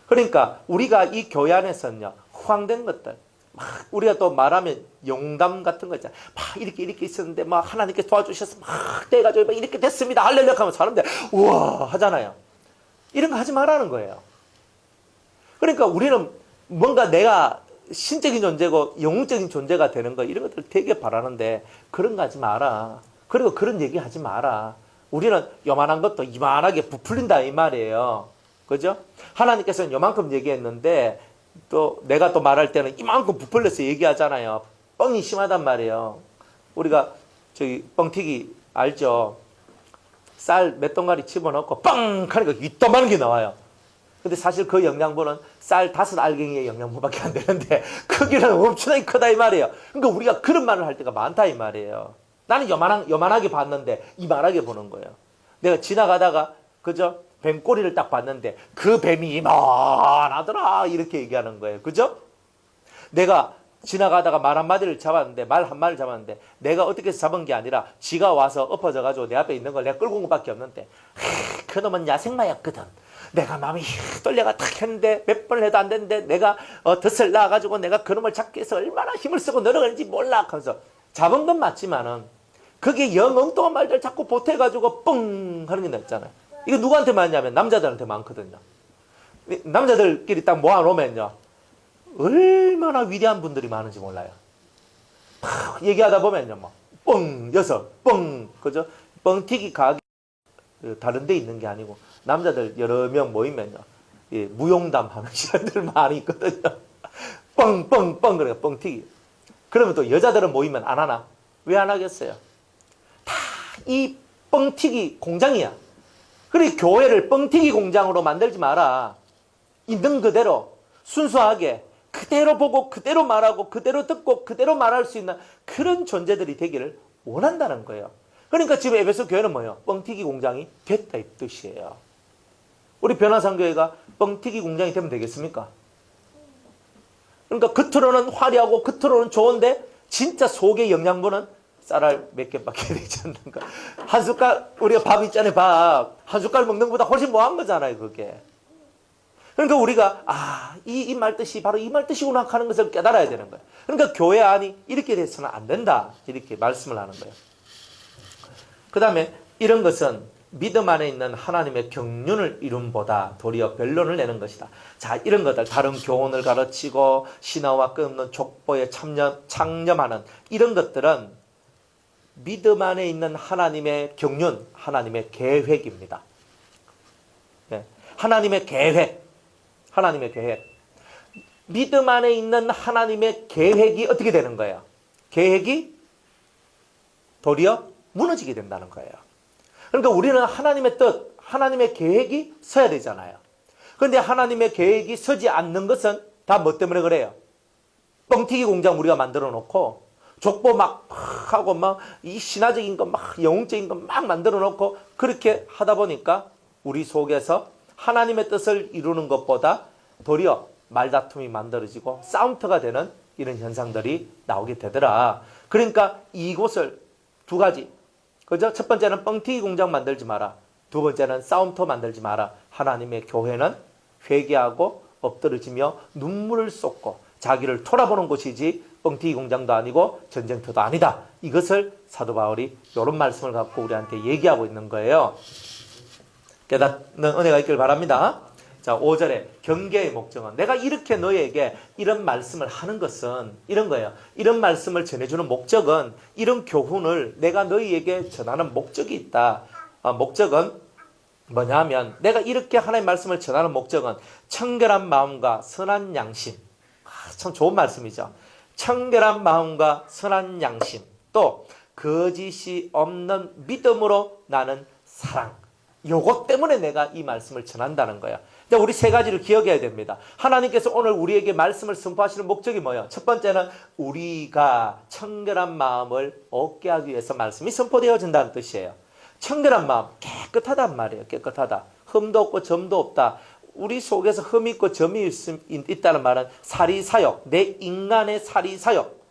그러니까 우리가 이 교회 안에서는요, 허황된 것들, 막 우리가 또 말하면 용담 같은 거 있잖아요. 막 이렇게 있었는데 막 하나님께 도와주셔서 막 돼가지고 막 이렇게 됐습니다. 할렐루야 하면 사람들 우와 하잖아요. 이런 거 하지 말라는 거예요. 그러니까 우리는 뭔가 내가 신적인 존재고 영웅적인 존재가 되는 거 이런 것들 되게 바라는데 그런 거 하지 마라. 그리고 그런 얘기 하지 마라. 우리는 요만한 것도 이만하게 부풀린다 이 말이에요. 그죠? 하나님께서는 요만큼 얘기했는데 또 내가 또 말할 때는 이만큼 부풀려서 얘기하잖아요. 뻥이 심하단 말이에요. 우리가 저기 뻥튀기 알죠? 쌀 몇 동가리 집어넣고 뻥 하니까 이따만한 게 나와요. 근데 사실 그 영양분은 쌀 5알갱이의 영양분밖에 안 되는데 크기는 엄청나게 크다 이 말이에요. 그러니까 우리가 그런 말을 할 때가 많다 이 말이에요. 나는 요만하게 봤는데 이만하게 보는 거예요. 내가 지나가다가 그죠? 뱀꼬리를 딱 봤는데 그 뱀이 이만하더라 이렇게 얘기하는 거예요. 그죠? 내가 지나가다가 말 한마디를 잡았는데 말 한마디를 잡았는데 내가 어떻게 해서 잡은 게 아니라 지가 와서 엎어져가지고 내 앞에 있는 걸 내가 끌고 온 것밖에 없는데 그놈은 야생마였거든. 내가 마음이 떨려가 탁 했는데 몇 번을 해도 안 되는데 내가 덫을 놔가지고 내가 그놈을 잡기 위해서 얼마나 힘을 쓰고 노력했는지 몰라 하면서 잡은 건 맞지만은 그게 영 엉뚱한 말들 자꾸 보태가지고 뻥 하는 게 있잖아요. 이거 누구한테 많냐면 남자들한테 많거든요. 남자들끼리 딱 모아놓으면요. 얼마나 위대한 분들이 많은지 몰라요. 막 얘기하다 보면요. 뭐 뻥, 여섯, 뻥, 그죠? 뻥튀기 가게 다른 데 있는 게 아니고 남자들 여러 명 모이면요. 예, 무용담 하는 시간들 많이 있거든요. 뻥, 뻥, 뻥, 그래, 뻥튀기. 그러면 또 여자들은 모이면 안 하나? 왜 안 하겠어요? 다 이 뻥튀기 공장이야. 그래 교회를 뻥튀기 공장으로 만들지 마라. 있는 그대로 순수하게 그대로 보고 그대로 말하고 그대로 듣고 그대로 말할 수 있는 그런 존재들이 되기를 원한다는 거예요. 그러니까 지금 에베소 교회는 뭐예요? 뻥튀기 공장이 됐다 이 뜻이에요. 우리 변화상교회가 뻥튀기 공장이 되면 되겠습니까? 그러니까 겉으로는 화려하고 겉으로는 좋은데 진짜 속의 영양분은 쌀알 몇 개밖에 되지 않는가. 한 숟갈, 우리가 밥 있잖아요, 밥. 한 숟갈 먹는 것보다 훨씬 뭐한 거잖아요, 그게. 그러니까 우리가, 이 말뜻이 바로 이 말뜻이구나 하는 것을 깨달아야 되는 거예요. 그러니까 교회 안이 이렇게 돼서는 안 된다. 이렇게 말씀을 하는 거예요. 그 다음에 이런 것은 믿음 안에 있는 하나님의 경륜을 이룸보다 도리어 변론을 내는 것이다. 자, 이런 것들, 다른 교훈을 가르치고 신화와 끊는 족보에 창념하는 이런 것들은 믿음 안에 있는 하나님의 경륜, 하나님의 계획입니다. 네. 하나님의 계획, 하나님의 계획. 믿음 안에 있는 하나님의 계획이 어떻게 되는 거예요? 계획이 도리어 무너지게 된다는 거예요. 그러니까 우리는 하나님의 뜻, 하나님의 계획이 서야 되잖아요. 그런데 하나님의 계획이 서지 않는 것은 다 뭐 때문에 그래요? 뻥튀기 공장 우리가 만들어 놓고 족보 막 하고 막 이 신화적인 거 막 영웅적인 거 막 만들어 놓고 그렇게 하다 보니까 우리 속에서 하나님의 뜻을 이루는 것보다 도리어 말다툼이 만들어지고 싸움터가 되는 이런 현상들이 나오게 되더라. 그러니까 이곳을 두 가지, 그죠? 첫 번째는 뻥튀기 공장 만들지 마라. 두 번째는 싸움터 만들지 마라. 하나님의 교회는 회개하고 엎드러지며 눈물을 쏟고 자기를 돌아보는 곳이지 뻥튀기 공장도 아니고 전쟁터도 아니다. 이것을 사도 바울이 이런 말씀을 갖고 우리한테 얘기하고 있는 거예요. 깨닫는 은혜가 있길 바랍니다. 자, 5절에 경계의 목적은, 내가 이렇게 너에게 이런 말씀을 하는 것은 이런 거예요. 이런 말씀을 전해주는 목적은, 이런 교훈을 내가 너희에게 전하는 목적이 있다. 목적은 뭐냐면, 내가 이렇게 하나님의 말씀을 전하는 목적은 청결한 마음과 선한 양심. 참 좋은 말씀이죠. 청결한 마음과 선한 양심, 또 거짓이 없는 믿음으로 나는 사랑. 요것 때문에 내가 이 말씀을 전한다는 거야. 우리 세 가지를 기억해야 됩니다. 하나님께서 오늘 우리에게 말씀을 선포하시는 목적이 뭐예요? 첫 번째는 우리가 청결한 마음을 얻게 하기 위해서 말씀이 선포되어진다는 뜻이에요. 청결한 마음, 깨끗하단 말이에요. 깨끗하다. 흠도 없고 점도 없다. 우리 속에서 흠이 있고 점이 있다는 말은 사리사욕, 내 인간의 사리사욕,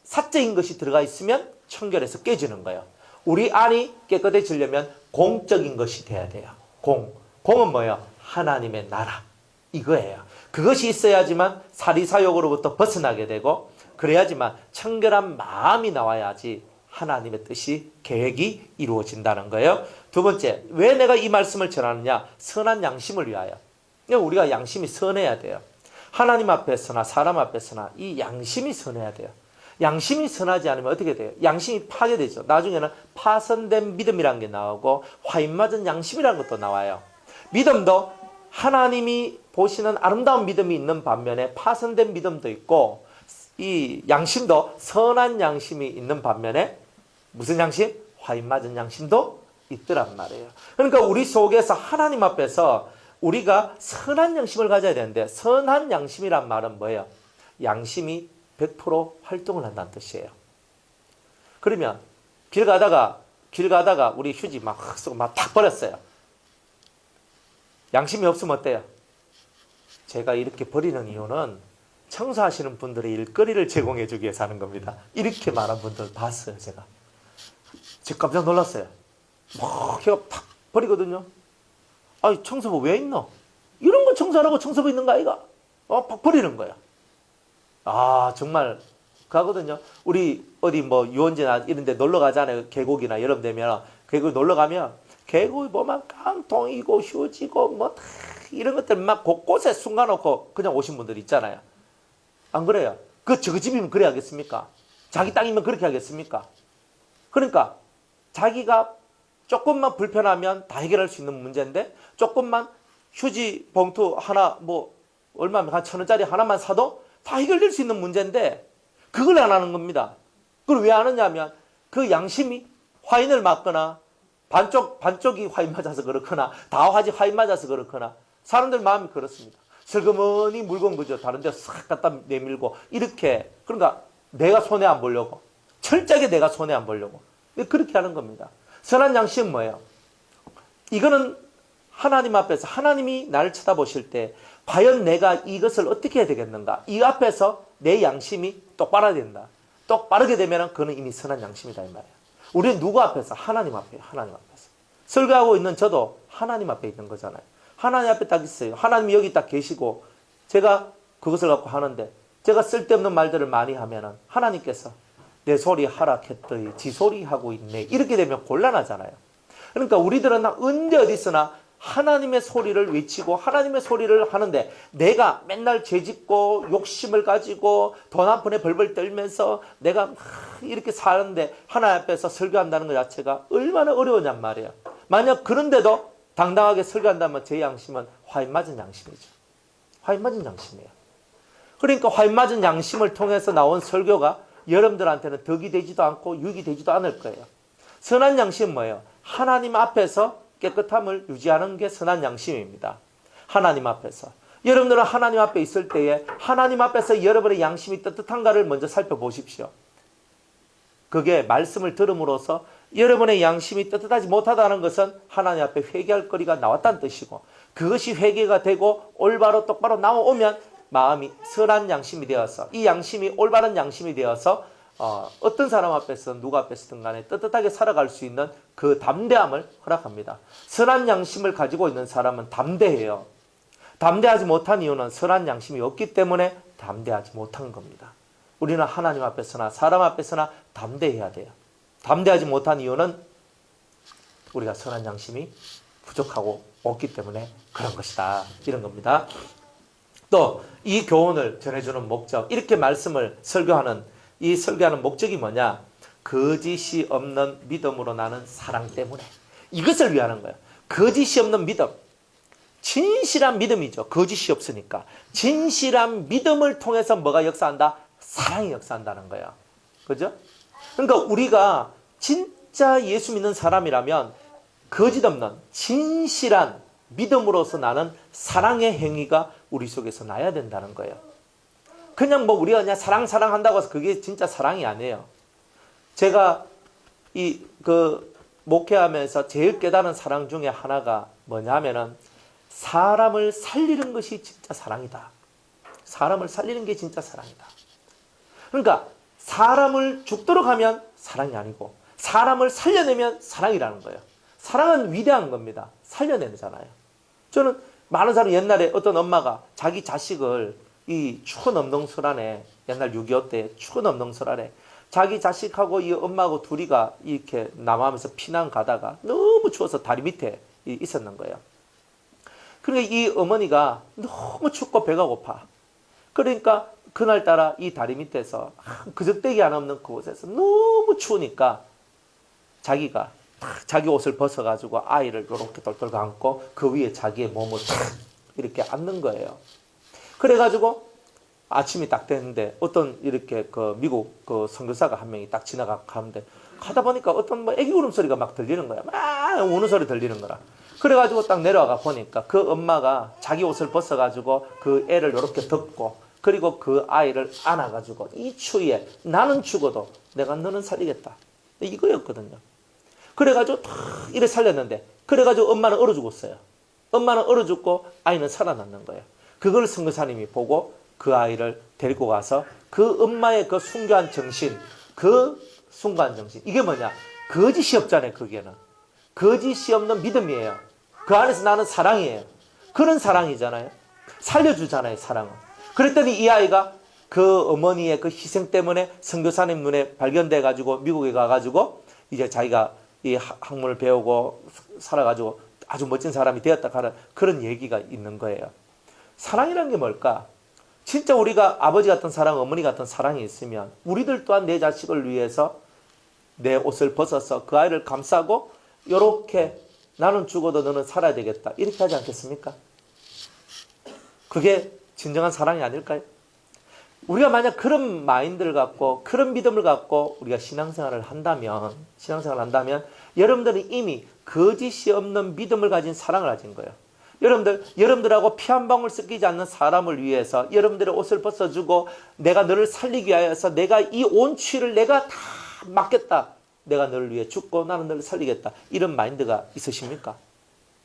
사적인 것이 들어가 있으면 청결해서 깨지는 거예요. 우리 안이 깨끗해지려면 공적인 것이 돼야 돼요. 공은 뭐예요? 하나님의 나라, 이거예요. 그것이 있어야지만 사리사욕으로부터 벗어나게 되고, 그래야지만 청결한 마음이 나와야지 하나님의 뜻이, 계획이 이루어진다는 거예요. 두 번째, 왜 내가 이 말씀을 전하느냐? 선한 양심을 위하여. 우리가 양심이 선해야 돼요. 하나님 앞에서나 사람 앞에서나 이 양심이 선해야 돼요. 양심이 선하지 않으면 어떻게 돼요? 양심이 파괴되죠. 나중에는 파손된 믿음이라는 게 나오고 화인맞은 양심이라는 것도 나와요. 믿음도 하나님이 보시는 아름다운 믿음이 있는 반면에 파손된 믿음도 있고, 이 양심도 선한 양심이 있는 반면에 무슨 양심? 화인맞은 양심도 있더란 말이에요. 그러니까 우리 속에서 하나님 앞에서 우리가 선한 양심을 가져야 되는데, 선한 양심이란 말은 뭐예요? 양심이 100% 활동을 한다는 뜻이에요. 그러면 길 가다가 우리 휴지 막 쓰고 막 탁 버렸어요. 양심이 없으면 어때요? 제가 이렇게 버리는 이유는 청소하시는 분들의 일거리를 제공해 주기 위해서 하는 겁니다. 이렇게 많은 분들 봤어요, 제가. 제가 깜짝 놀랐어요. 막 제가 탁 버리거든요. 아니, 청소부 왜 있노? 이런 거 청소하라고 청소부 있는 거 아이가? 팍 버리는 거야. 정말 가거든요. 우리 어디 뭐 유원지나 이런 데 놀러 가잖아요. 계곡이나 여름 되면 계곡 놀러 가면 계곡이 보면 깡통이고 휴지고 뭐 이런 것들 막 곳곳에 숨겨놓고 그냥 오신 분들 있잖아요. 안 그래요? 저그 집이면 그래 하겠습니까? 자기 땅이면 그렇게 하겠습니까? 그러니까 자기가 조금만 불편하면 다 해결할 수 있는 문제인데, 조금만 휴지 봉투 하나 뭐 얼마면 한 1,000원짜리 하나만 사도 다 해결될 수 있는 문제인데 그걸 안 하는 겁니다. 그걸 왜 안 하냐면 그 양심이 화인을 맞거나 반쪽이 화인 맞아서 그렇거나 다 화인 맞아서 그렇거나, 사람들 마음이 그렇습니다. 슬그머니 물건 그죠, 다른 데 싹 갖다 내밀고 이렇게. 그러니까 내가 손해 안 보려고, 철저하게 내가 손해 안 보려고. 그렇게 하는 겁니다. 선한 양심은 뭐예요? 이거는 하나님 앞에서 하나님이 나를 쳐다보실 때 과연 내가 이것을 어떻게 해야 되겠는가? 이 앞에서 내 양심이 똑바라야 된다. 똑바르게 되면 그는 이미 선한 양심이다 이 말이에요. 우리는 누구 앞에서? 하나님 앞에, 하나님 앞에서. 설교하고 있는 저도 하나님 앞에 있는 거잖아요. 하나님 앞에 딱 있어요. 하나님이 여기 딱 계시고 제가 그것을 갖고 하는데 제가 쓸데없는 말들을 많이 하면은 하나님께서 내 소리 하락했더니 지 소리 하고 있네. 이렇게 되면 곤란하잖아요. 그러니까 우리들은 언제 어디서나 하나님의 소리를 외치고 하나님의 소리를 하는데 내가 맨날 죄짓고 욕심을 가지고 돈 한 푼에 벌벌 떨면서 내가 막 이렇게 사는데 하나님 앞에서 설교한다는 것 자체가 얼마나 어려우냔 말이에요. 만약 그런데도 당당하게 설교한다면 제 양심은 화인 맞은 양심이죠. 화인 맞은 양심이에요. 그러니까 화인 맞은 양심을 통해서 나온 설교가 여러분들한테는 덕이 되지도 않고 유익이 되지도 않을 거예요. 선한 양심은 뭐예요? 하나님 앞에서 깨끗함을 유지하는 게 선한 양심입니다. 하나님 앞에서. 여러분들은 하나님 앞에 있을 때에 하나님 앞에서 여러분의 양심이 떳떳한가를 먼저 살펴보십시오. 그게 말씀을 들음으로써 여러분의 양심이 떳떳하지 못하다는 것은 하나님 앞에 회개할 거리가 나왔다는 뜻이고 그것이 회개가 되고 올바로 똑바로 나오면 마음이 선한 양심이 되어서 이 양심이 올바른 양심이 되어서 어떤 사람 앞에서 누가 앞에서든 간에 떳떳하게 살아갈 수 있는 그 담대함을 허락합니다. 선한 양심을 가지고 있는 사람은 담대해요. 담대하지 못한 이유는 선한 양심이 없기 때문에 담대하지 못한 겁니다. 우리는 하나님 앞에서나 사람 앞에서나 담대해야 돼요. 담대하지 못한 이유는 우리가 선한 양심이 부족하고 없기 때문에 그런 것이다. 이런 겁니다. 또 이 교훈을 전해주는 목적, 이렇게 말씀을 설교하는 이 설교하는 목적이 뭐냐? 거짓이 없는 믿음으로 나는 사랑 때문에. 이것을 위하는 거예요. 거짓이 없는 믿음. 진실한 믿음이죠. 거짓이 없으니까. 진실한 믿음을 통해서 뭐가 역사한다? 사랑이 역사한다는 거예요. 그죠? 그러니까 우리가 진짜 예수 믿는 사람이라면 거짓 없는 진실한 믿음으로서 나는 사랑의 행위가 우리 속에서 나야 된다는 거예요. 그냥 뭐 우리가 그냥 사랑한다고 해서 그게 진짜 사랑이 아니에요. 제가 목회하면서 제일 깨달은 사랑 중에 하나가 뭐냐면은 사람을 살리는 것이 진짜 사랑이다. 사람을 살리는 게 진짜 사랑이다. 그러니까 사람을 죽도록 하면 사랑이 아니고 사람을 살려내면 사랑이라는 거예요. 사랑은 위대한 겁니다. 살려내잖아요. 저는 많은 사람 옛날에 어떤 엄마가 자기 자식을 이 추운 엄동설 안에 옛날 6.25 때 추운 엄동설 안에 자기 자식하고 이 엄마하고 둘이가 이렇게 남하면서 피난 가다가 너무 추워서 다리 밑에 있었는 거예요. 그러니까 이 어머니가 너무 춥고 배가 고파. 그러니까 그날따라 이 다리 밑에서 그저대기 안 없는 그곳에서 너무 추우니까 자기가 자기 옷을 벗어가지고 아이를 이렇게 똘똘 감고 그 위에 자기의 몸을 이렇게 앉는 거예요. 그래가지고 아침이 딱 됐는데 어떤 이렇게 그 미국 그 선교사가 한 명이 딱 지나가는데 가다 보니까 어떤 뭐 애기 울음소리가 막 들리는 거야. 막 우는 소리 들리는 거라. 그래가지고 딱 내려가 보니까 그 엄마가 자기 옷을 벗어가지고 그 애를 이렇게 덮고 그리고 그 아이를 안아가지고 이 추위에 나는 죽어도 내가 너는 살리겠다. 이거였거든요. 그래가지고 탁 이래 살렸는데 그래가지고 엄마는 얼어 죽었어요. 엄마는 얼어 죽고 아이는 살아났는 거예요. 그걸 선교사님이 보고 그 아이를 데리고 가서 그 엄마의 그 순교한 정신, 그 순교한 정신. 이게 뭐냐? 거짓이 없잖아요. 거기에는. 거짓이 없는 믿음이에요. 그 안에서 나는 사랑이에요. 그런 사랑이잖아요. 살려주잖아요. 사랑은. 그랬더니 이 아이가 그 어머니의 그 희생 때문에 선교사님 눈에 발견돼 가지고 미국에 가가지고 이제 자기가 이 학문을 배우고 살아가지고 아주 멋진 사람이 되었다 하는 그런 얘기가 있는 거예요. 사랑이라는 게 뭘까? 진짜 우리가 아버지 같은 사랑, 어머니 같은 사랑이 있으면 우리들 또한 내 자식을 위해서 내 옷을 벗어서 그 아이를 감싸고 이렇게 나는 죽어도 너는 살아야 되겠다. 이렇게 하지 않겠습니까? 그게 진정한 사랑이 아닐까요? 우리가 만약 그런 마인드를 갖고 그런 믿음을 갖고 우리가 신앙생활을 한다면 여러분들은 이미 거짓이 없는 믿음을 가진 사랑을 가진 거예요. 여러분들하고 피 한 방울 섞이지 않는 사람을 위해서 여러분들의 옷을 벗어주고 내가 너를 살리기 위하여서 내가 이 온 추위를 내가 다 막겠다. 내가 너를 위해 죽고 나는 너를 살리겠다. 이런 마인드가 있으십니까?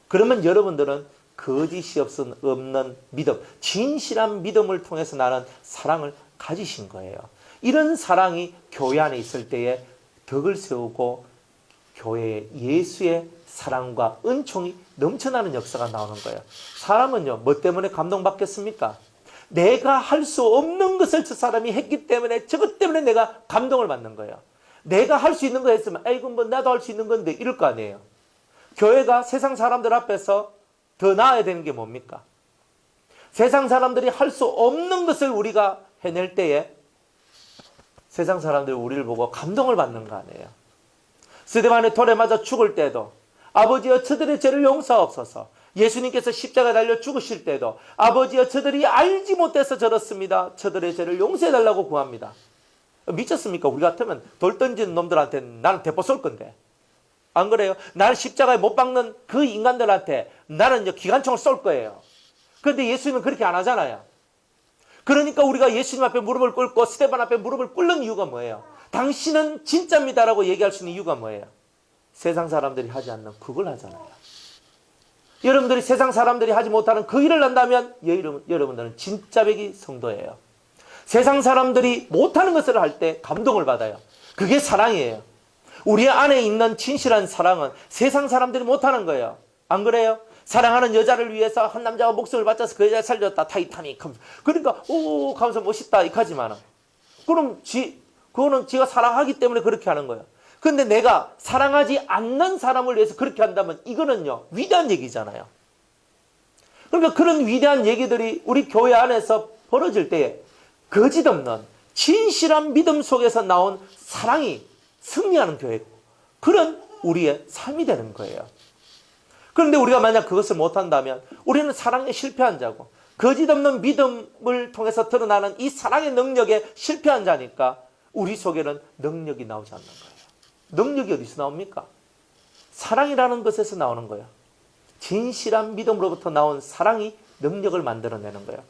그러면 여러분들은 거짓이 없는 믿음, 진실한 믿음을 통해서 나는 사랑을 가지신 거예요. 이런 사랑이 교회 안에 있을 때에 덕을 세우고 교회에 예수의 사랑과 은총이 넘쳐나는 역사가 나오는 거예요. 사람은요, 뭐 때문에 감동받겠습니까? 내가 할 수 없는 것을 저 사람이 했기 때문에, 저것 때문에 내가 감동을 받는 거예요. 내가 할 수 있는 거 했으면 아이고 뭐 나도 할 수 있는 건데 이럴 거 아니에요. 교회가 세상 사람들 앞에서 더 나아야 되는 게 뭡니까? 세상 사람들이 할 수 없는 것을 우리가 해낼 때에 세상 사람들이 우리를 보고 감동을 받는 거 아니에요. 스데반의 돌에 맞아 죽을 때도 아버지여 저들의 죄를 용서하옵소서. 예수님께서 십자가에 달려 죽으실 때도 아버지여 저들이 알지 못해서 저렇습니다. 저들의 죄를 용서해달라고 구합니다. 미쳤습니까? 우리 같으면 돌 던지는 놈들한테 나는 대포 쏠 건데. 안 그래요? 나를 십자가에 못 박는 그 인간들한테 나는 기관총을 쏠 거예요. 그런데 예수님은 그렇게 안 하잖아요. 그러니까 우리가 예수님 앞에 무릎을 꿇고 스데반 앞에 무릎을 꿇는 이유가 뭐예요? 당신은 진짜입니다라고 얘기할 수 있는 이유가 뭐예요? 세상 사람들이 하지 않는 그걸 하잖아요. 여러분들이 세상 사람들이 하지 못하는 그 일을 한다면 여러분들은 진짜 백이 성도예요. 세상 사람들이 못하는 것을 할 때 감동을 받아요. 그게 사랑이에요. 우리 안에 있는 진실한 사랑은 세상 사람들이 못하는 거예요. 안 그래요? 사랑하는 여자를 위해서 한 남자가 목숨을 바쳐서 그 여자를 살렸다. 타이타닉. 그러니까 오 하면서 멋있다 이까지만. 그럼 그거는 지가 사랑하기 때문에 그렇게 하는 거예요. 근데 내가 사랑하지 않는 사람을 위해서 그렇게 한다면 이거는요, 위대한 얘기잖아요. 그러니까 그런 위대한 얘기들이 우리 교회 안에서 벌어질 때에 거짓 없는 진실한 믿음 속에서 나온 사랑이 승리하는 교회고, 그런 우리의 삶이 되는 거예요. 그런데 우리가 만약 그것을 못한다면 우리는 사랑에 실패한 자고, 거짓 없는 믿음을 통해서 드러나는 이 사랑의 능력에 실패한 자니까 우리 속에는 능력이 나오지 않는 거예요. 능력이 어디서 나옵니까? 사랑이라는 것에서 나오는 거예요. 진실한 믿음으로부터 나온 사랑이 능력을 만들어내는 거예요.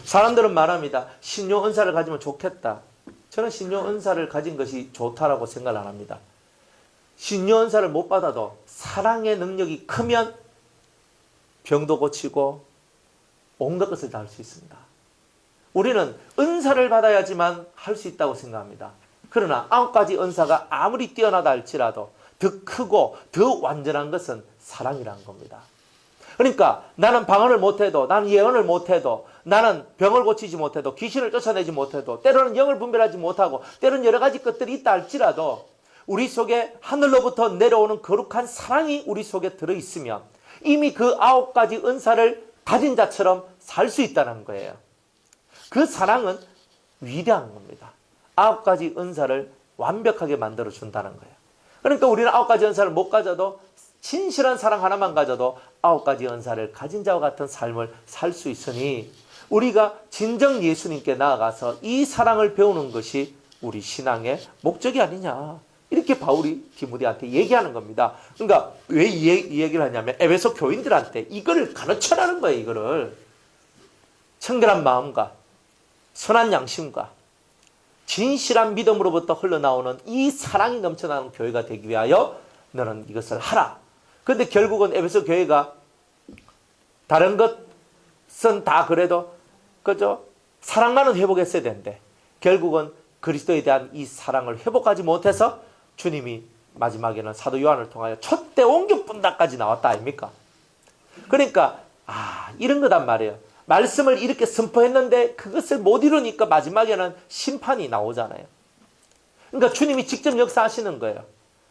사람들은 말합니다. 신료 은사를 가지면 좋겠다. 저는 신료 은사를 가진 것이 좋다라고 생각을 안 합니다. 신료 은사를 못 받아도 사랑의 능력이 크면 병도 고치고 온갖 것을 다 할 수 있습니다. 우리는 은사를 받아야지만 할 수 있다고 생각합니다. 그러나 9가지 은사가 아무리 뛰어나다 할지라도 더 크고 더 완전한 것은 사랑이라는 겁니다. 그러니까 나는 방언을 못해도, 나는 예언을 못해도, 나는 병을 고치지 못해도, 귀신을 쫓아내지 못해도, 때로는 영을 분별하지 못하고, 때로는 여러 가지 것들이 있다 할지라도 우리 속에 하늘로부터 내려오는 거룩한 사랑이 우리 속에 들어있으면 이미 그 9가지 은사를 가진 자처럼 살 수 있다는 거예요. 그 사랑은 위대한 겁니다. 9가지 은사를 완벽하게 만들어준다는 거예요. 그러니까 우리는 9가지 은사를 못 가져도 진실한 사랑 하나만 가져도 9가지 은사를 가진 자와 같은 삶을 살 수 있으니 우리가 진정 예수님께 나아가서 이 사랑을 배우는 것이 우리 신앙의 목적이 아니냐. 이렇게 바울이 디모데한테 얘기하는 겁니다. 그러니까 왜 이 얘기를 하냐면 에베소 교인들한테 이거를 가르쳐라는 거예요. 이거를 청결한 마음과 선한 양심과 진실한 믿음으로부터 흘러나오는 이 사랑이 넘쳐나는 교회가 되기 위하여 너는 이것을 하라. 그런데 결국은 에베소 교회가 다른 것은 다 그래도 그죠? 사랑만은 회복했어야 되는데 결국은 그리스도에 대한 이 사랑을 회복하지 못해서 주님이 마지막에는 사도 요한을 통하여 촛대 옹교뿐다까지 나왔다 아닙니까? 그러니까 이런 거단 말이에요. 말씀을 이렇게 선포했는데 그것을 못 이루니까 마지막에는 심판이 나오잖아요. 그러니까 주님이 직접 역사하시는 거예요.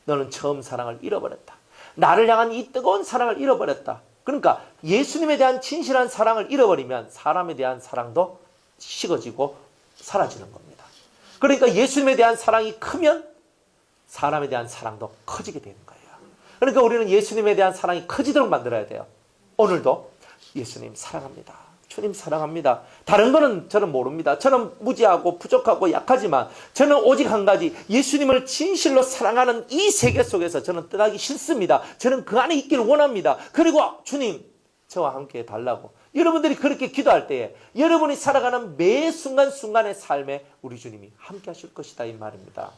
너는 처음 사랑을 잃어버렸다. 나를 향한 이 뜨거운 사랑을 잃어버렸다. 그러니까 예수님에 대한 진실한 사랑을 잃어버리면 사람에 대한 사랑도 식어지고 사라지는 겁니다. 그러니까 예수님에 대한 사랑이 크면 사람에 대한 사랑도 커지게 되는 거예요. 그러니까 우리는 예수님에 대한 사랑이 커지도록 만들어야 돼요. 오늘도 예수님 사랑합니다. 주님 사랑합니다. 다른 거는 저는 모릅니다. 저는 무지하고 부족하고 약하지만 저는 오직 한 가지 예수님을 진실로 사랑하는 이 세계 속에서 저는 떠나기 싫습니다. 저는 그 안에 있기를 원합니다. 그리고 주님 저와 함께 해달라고. 여러분들이 그렇게 기도할 때에 여러분이 살아가는 매 순간순간의 삶에 우리 주님이 함께 하실 것이다 이 말입니다.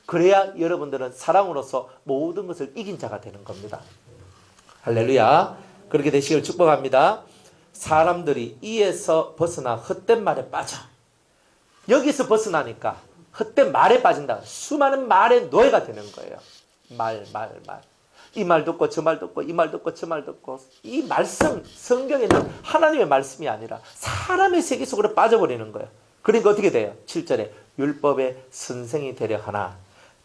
그래야 여러분들은 사랑으로서 모든 것을 이긴 자가 되는 겁니다. 할렐루야. 그렇게 되시길 축복합니다. 사람들이 이에서 벗어나 헛된 말에 빠져. 여기서 벗어나니까 헛된 말에 빠진다. 수많은 말의 노예가 되는 거예요. 말. 이 말 듣고 저 말 듣고 이 말 듣고 저 말 듣고, 이 말씀, 성경에는 하나님의 말씀이 아니라 사람의 세계 속으로 빠져버리는 거예요. 그러니까 어떻게 돼요? 7절에 율법의 선생이 되려 하나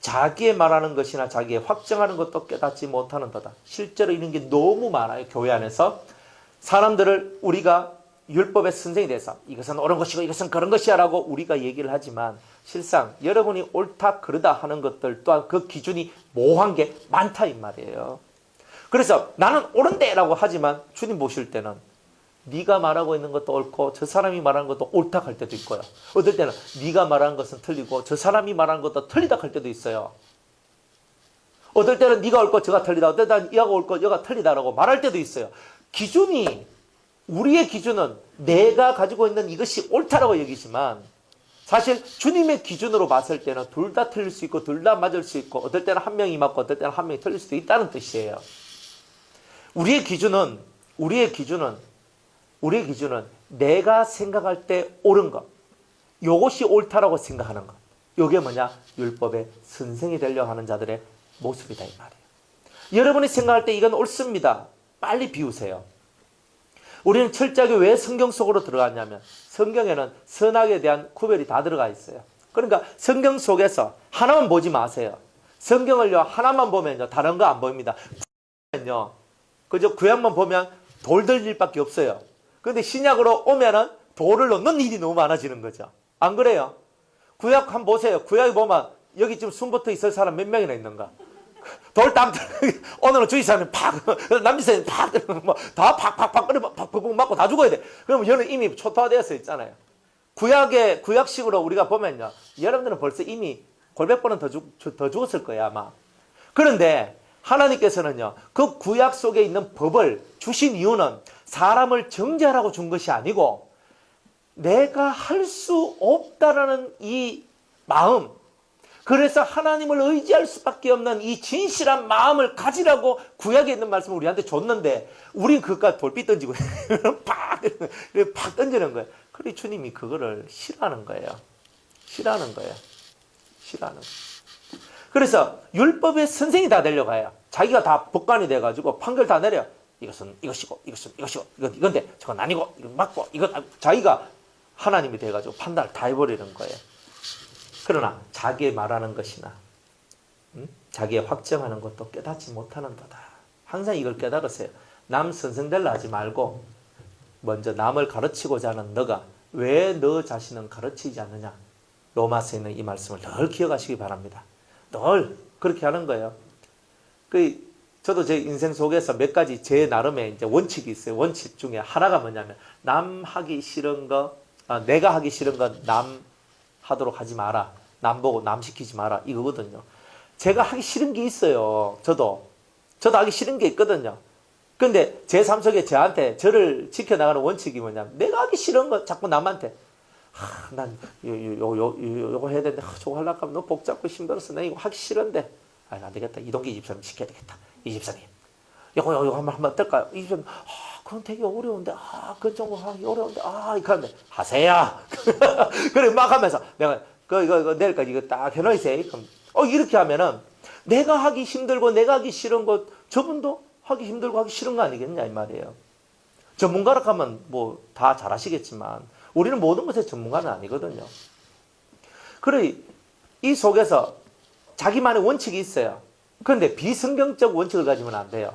자기의 말하는 것이나 자기의 확정하는 것도 깨닫지 못하는도다. 실제로 이런 게 너무 많아요. 교회 안에서 사람들을 우리가 율법의 선생이 돼서 이것은 옳은 것이고 이것은 그런 것이야 라고 우리가 얘기를 하지만, 실상 여러분이 옳다 그르다 하는 것들 또한 그 기준이 모호한 게 많다 이 말이에요. 그래서 나는 옳은데 라고 하지만 주님 보실 때는 네가 말하고 있는 것도 옳고 저 사람이 말하는 것도 옳다 할 때도 있고요. 어떨 때는 네가 말하는 것은 틀리고 저 사람이 말하는 것도 틀리다 할 때도 있어요. 어떨 때는 네가 옳고 저가 틀리다, 어떨 때는 이가 옳고 여가 틀리다라고 말할 때도 있어요. 기준이, 우리의 기준은 내가 가지고 있는 이것이 옳다라고 여기지만, 사실 주님의 기준으로 봤을 때는 둘 다 틀릴 수 있고 둘 다 맞을 수 있고, 어떨 때는 한 명이 맞고 어떨 때는 한 명이 틀릴 수도 있다는 뜻이에요. 우리의 기준은 내가 생각할 때 옳은 것, 이것이 옳다라고 생각하는 것, 이게 뭐냐? 율법의 선생이 되려 하는 자들의 모습이다 이 말이에요. 여러분이 생각할 때 이건 옳습니다. 빨리 비우세요. 우리는 철저하게 왜 성경 속으로 들어갔냐면, 성경에는 선악에 대한 구별이 다 들어가 있어요. 그러니까 성경 속에서 하나만 보지 마세요. 성경을요 하나만 보면요 다른 거 안 보입니다. 그저 구약만 보면 돌 들 일밖에 없어요. 그런데 신약으로 오면은 돌을 넣는 일이 너무 많아지는 거죠. 안 그래요? 구약 한번 보세요. 구약에 보면 여기 지금 숨 붙어 있을 사람 몇 명이나 있는가? 돌 땀 오늘은 주의사는 팍, 남지사는 팍, 다 팍팍팍 끓이면 팍팍팍 맞고 다 죽어야 돼. 그러면 얘는 이미 초토화되어서 있잖아요. 구약식으로 우리가 보면요, 여러분들은 벌써 이미 골백 번은 더 죽었을 거예요 아마. 그런데 하나님께서는요 그 구약 속에 있는 법을 주신 이유는 사람을 정죄하라고 준 것이 아니고, 내가 할 수 없다라는 이 마음, 그래서 하나님을 의지할 수밖에 없는 이 진실한 마음을 가지라고 구약에 있는 말씀을 우리한테 줬는데, 우린 그깟 돌빛 던지고 팍 던지는 거예요. 그래 주님이 그거를 싫어하는 거예요. 그래서 율법의 선생이 다 되려고 해요. 자기가 다 법관이 돼가지고 판결 다 내려. 이것은 이것이고 이건 이건데 저건 아니고 이건 맞고 이건, 자기가 하나님이 돼가지고 판단을 다 해버리는 거예요. 그러나 자기의 말하는 것이나 자기의 확정하는 것도 깨닫지 못하는 거다. 항상 이걸 깨달으세요. 남 선생 되려 하지 말고 먼저 남을 가르치고자 하는 너가 왜 너 자신은 가르치지 않느냐. 로마서에 있는 이 말씀을 늘 기억하시기 바랍니다. 늘 그렇게 하는 거예요. 저도 제 인생 속에서 몇 가지 제 나름의 이제 원칙이 있어요. 원칙 중에 하나가 뭐냐면, 남 하기 싫은 거, 내가 하기 싫은 건 남 하도록 하지 마라. 남 보고 남 시키지 마라. 이거거든요. 제가 하기 싫은 게 있어요. 저도 하기 싫은 게 있거든요. 근데 제 삶 속에 저를 지켜나가는 원칙이 뭐냐면, 내가 하기 싫은 거 자꾸 남한테, 난 요거 해야 되는데 저거 하려고 하면 너무 복잡고 힘들어서 나 이거 하기 싫은데, 안 되겠다. 이동기 집사님 시켜야 되겠다. 이 집사님 요거 한번 어떨까요? 이 집사님 그건 되게 어려운데, 그건 좀 하기 어려운데, 이렇게 하는데 하세요. 그래 막 하면서 내가 이거 내일까지 이거 딱 해놓으세요. 그럼 이렇게 하면은 내가 하기 힘들고 내가 하기 싫은 것 저분도 하기 힘들고 하기 싫은 거 아니겠냐 이 말이에요. 전문가라 하면 뭐 다 잘하시겠지만 우리는 모든 것의 전문가는 아니거든요. 그래 이 속에서 자기만의 원칙이 있어요. 그런데 비성경적 원칙을 가지면 안 돼요.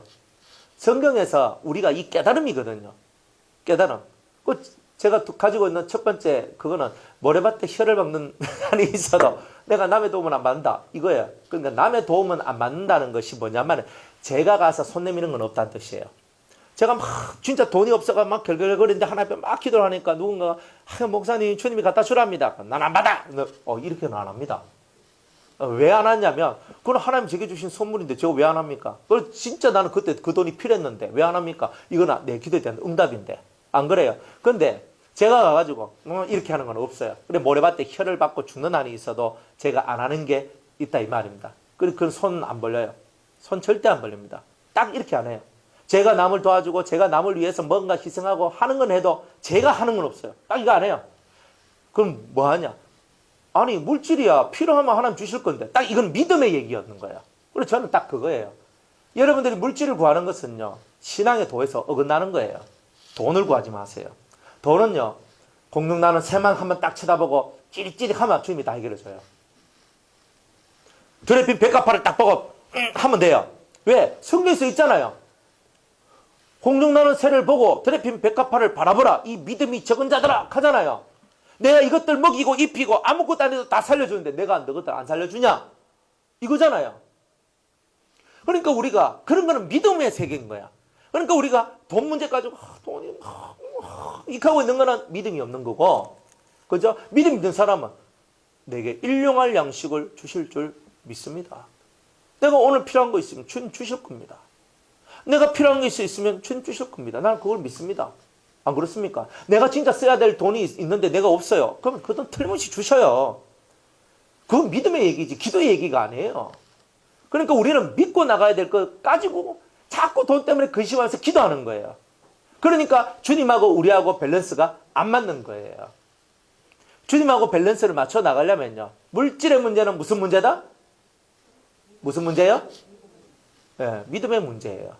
성경에서 우리가 이 깨달음이거든요. 깨달음. 제가 가지고 있는 첫 번째 그거는 모래밭에 혀를 박는 한이 있어도 내가 남의 도움은 안 받는다 이거예요. 그러니까 남의 도움은 안 받는다는 것이 뭐냐면, 제가 가서 손 내미는 건 없다는 뜻이에요. 제가 막 진짜 돈이 없어가 막 결결거리는데 하나 앞에 막 기도를 하니까 누군가가 목사님 주님이 갖다 주랍니다. 난 안 받아. 이렇게는 안 합니다. 왜 안 하냐면, 그건 하나님 제게 주신 선물인데 저거 왜 안 합니까? 그걸 진짜 나는 그때 그 돈이 필요했는데 왜 안 합니까? 이건 내 기도에 대한 응답인데. 안 그래요? 근데 제가 가가지고 이렇게 하는 건 없어요. 그래 모래밭에 혀를 박고 죽는 한이 있어도 제가 안 하는 게 있다 이 말입니다. 그건 손 안 벌려요. 손 절대 안 벌립니다. 딱 이렇게 안 해요. 제가 남을 도와주고 제가 남을 위해서 뭔가 희생하고 하는 건 해도 제가 하는 건 없어요. 딱 이거 안 해요. 그럼 뭐 하냐? 아니 물질이야. 필요하면 하나님 주실 건데. 딱 이건 믿음의 얘기였는 거예요. 그래서 저는 딱 그거예요. 여러분들이 물질을 구하는 것은요. 신앙의 도에서 어긋나는 거예요. 돈을 구하지 마세요. 돈은요. 공중 나는 새만 한번 딱 쳐다보고 찌릿찌릿하면 주님이 다 해결해줘요. 들에 핀 백합화를 딱 보고 하면 돼요. 왜? 성경에서 있잖아요. 공중 나는 새를 보고 들에 핀 백합화를 바라보라. 이 믿음이 적은 자들아 하잖아요. 내가 이것들 먹이고 입히고 아무것도 안 해도 다 살려주는데 내가 너희들 안 살려주냐? 이거잖아요. 그러니까 우리가 그런 거는 믿음의 세계인 거야. 그러니까 우리가 돈 문제 가지고 돈이 이렇게 하고 있는 거는 믿음이 없는 거고, 그죠? 믿음 있는 사람은 내게 일용할 양식을 주실 줄 믿습니다. 내가 오늘 필요한 거 있으면 주님 주실 겁니다. 내가 필요한 게 있으면 주님 주실 겁니다. 나는 그걸 믿습니다. 안 그렇습니까? 내가 진짜 써야 될 돈이 있는데 내가 없어요. 그러면 그 돈 틀림없이 주셔요. 그건 믿음의 얘기지 기도의 얘기가 아니에요. 그러니까 우리는 믿고 나가야 될 거 가지고 자꾸 돈 때문에 근심하면서 기도하는 거예요. 그러니까 주님하고 우리하고 밸런스가 안 맞는 거예요. 주님하고 밸런스를 맞춰 나가려면요. 물질의 문제는 무슨 문제다? 무슨 문제예요? 네, 믿음의 문제예요.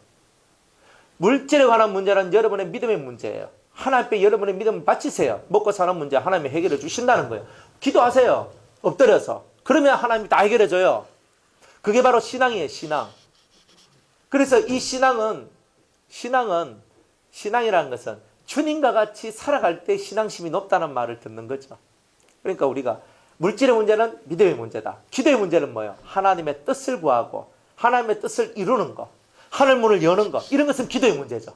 물질에 관한 문제는 여러분의 믿음의 문제예요. 하나님 앞에 여러분의 믿음을 바치세요. 먹고 사는 문제 하나님이 해결해 주신다는 거예요. 기도하세요. 엎드려서. 그러면 하나님이 다 해결해 줘요. 그게 바로 신앙이에요. 신앙. 그래서 이 신앙이라는 것은 주님과 같이 살아갈 때 신앙심이 높다는 말을 듣는 거죠. 그러니까 우리가 물질의 문제는 믿음의 문제다. 기도의 문제는 뭐예요? 하나님의 뜻을 구하고 하나님의 뜻을 이루는 거, 하늘문을 여는 거, 이런 것은 기도의 문제죠.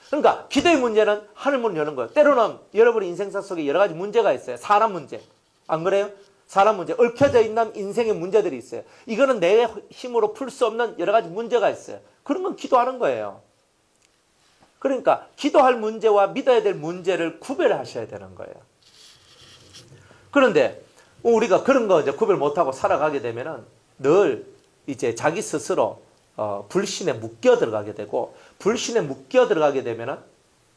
그러니까 기도의 문제는 하늘문을 여는 거예요. 때로는 여러분의 인생사 속에 여러 가지 문제가 있어요. 사람 문제. 안 그래요? 사람 문제, 얽혀져 있는 인생의 문제들이 있어요. 이거는 내 힘으로 풀 수 없는 여러 가지 문제가 있어요. 그런 건 기도하는 거예요. 그러니까 기도할 문제와 믿어야 될 문제를 구별하셔야 되는 거예요. 그런데 우리가 그런 거 이제 구별 못하고 살아가게 되면은 늘 이제 자기 스스로 불신에 묶여 들어가게 되고, 불신에 묶여 들어가게 되면은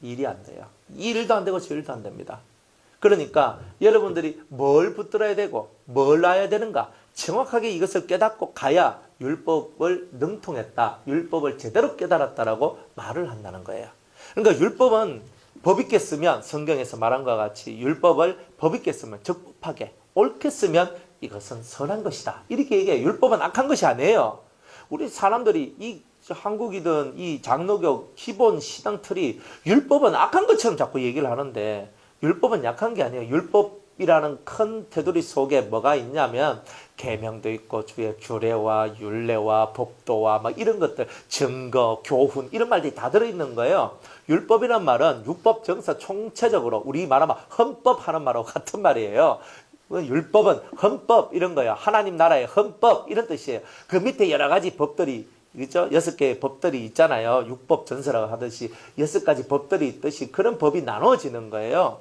일이 안 돼요. 일도 안 되고 일도 안 됩니다. 그러니까 여러분들이 뭘 붙들어야 되고 뭘 놔야 되는가 정확하게 이것을 깨닫고 가야 율법을 능통했다, 율법을 제대로 깨달았다라고 말을 한다는 거예요. 그러니까 율법은 법 있게 쓰면, 성경에서 말한 것과 같이 율법을 법 있게 쓰면, 적법하게 옳게 쓰면 이것은 선한 것이다, 이렇게 얘기해요. 율법은 악한 것이 아니에요. 우리 사람들이 이 한국이든 이 장로교 기본 신앙 틀이 율법은 악한 것처럼 자꾸 얘기를 하는데, 율법은 약한 게 아니에요. 율법이라는 큰 테두리 속에 뭐가 있냐면 계명도 있고 주의 규례와 율례와 법도와 막 이런 것들, 증거, 교훈, 이런 말들이 다 들어있는 거예요. 율법이란 말은 율법 정사 총체적으로 우리 말하면 헌법 하는 말하고 같은 말이에요. 율법은 헌법 이런 거예요. 하나님 나라의 헌법 이런 뜻이에요. 그 밑에 여러 가지 법들이, 그렇죠? 6개의 법들이 있잖아요. 율법 전서라고 하듯이 6가지 법들이 있듯이 그런 법이 나눠지는 거예요.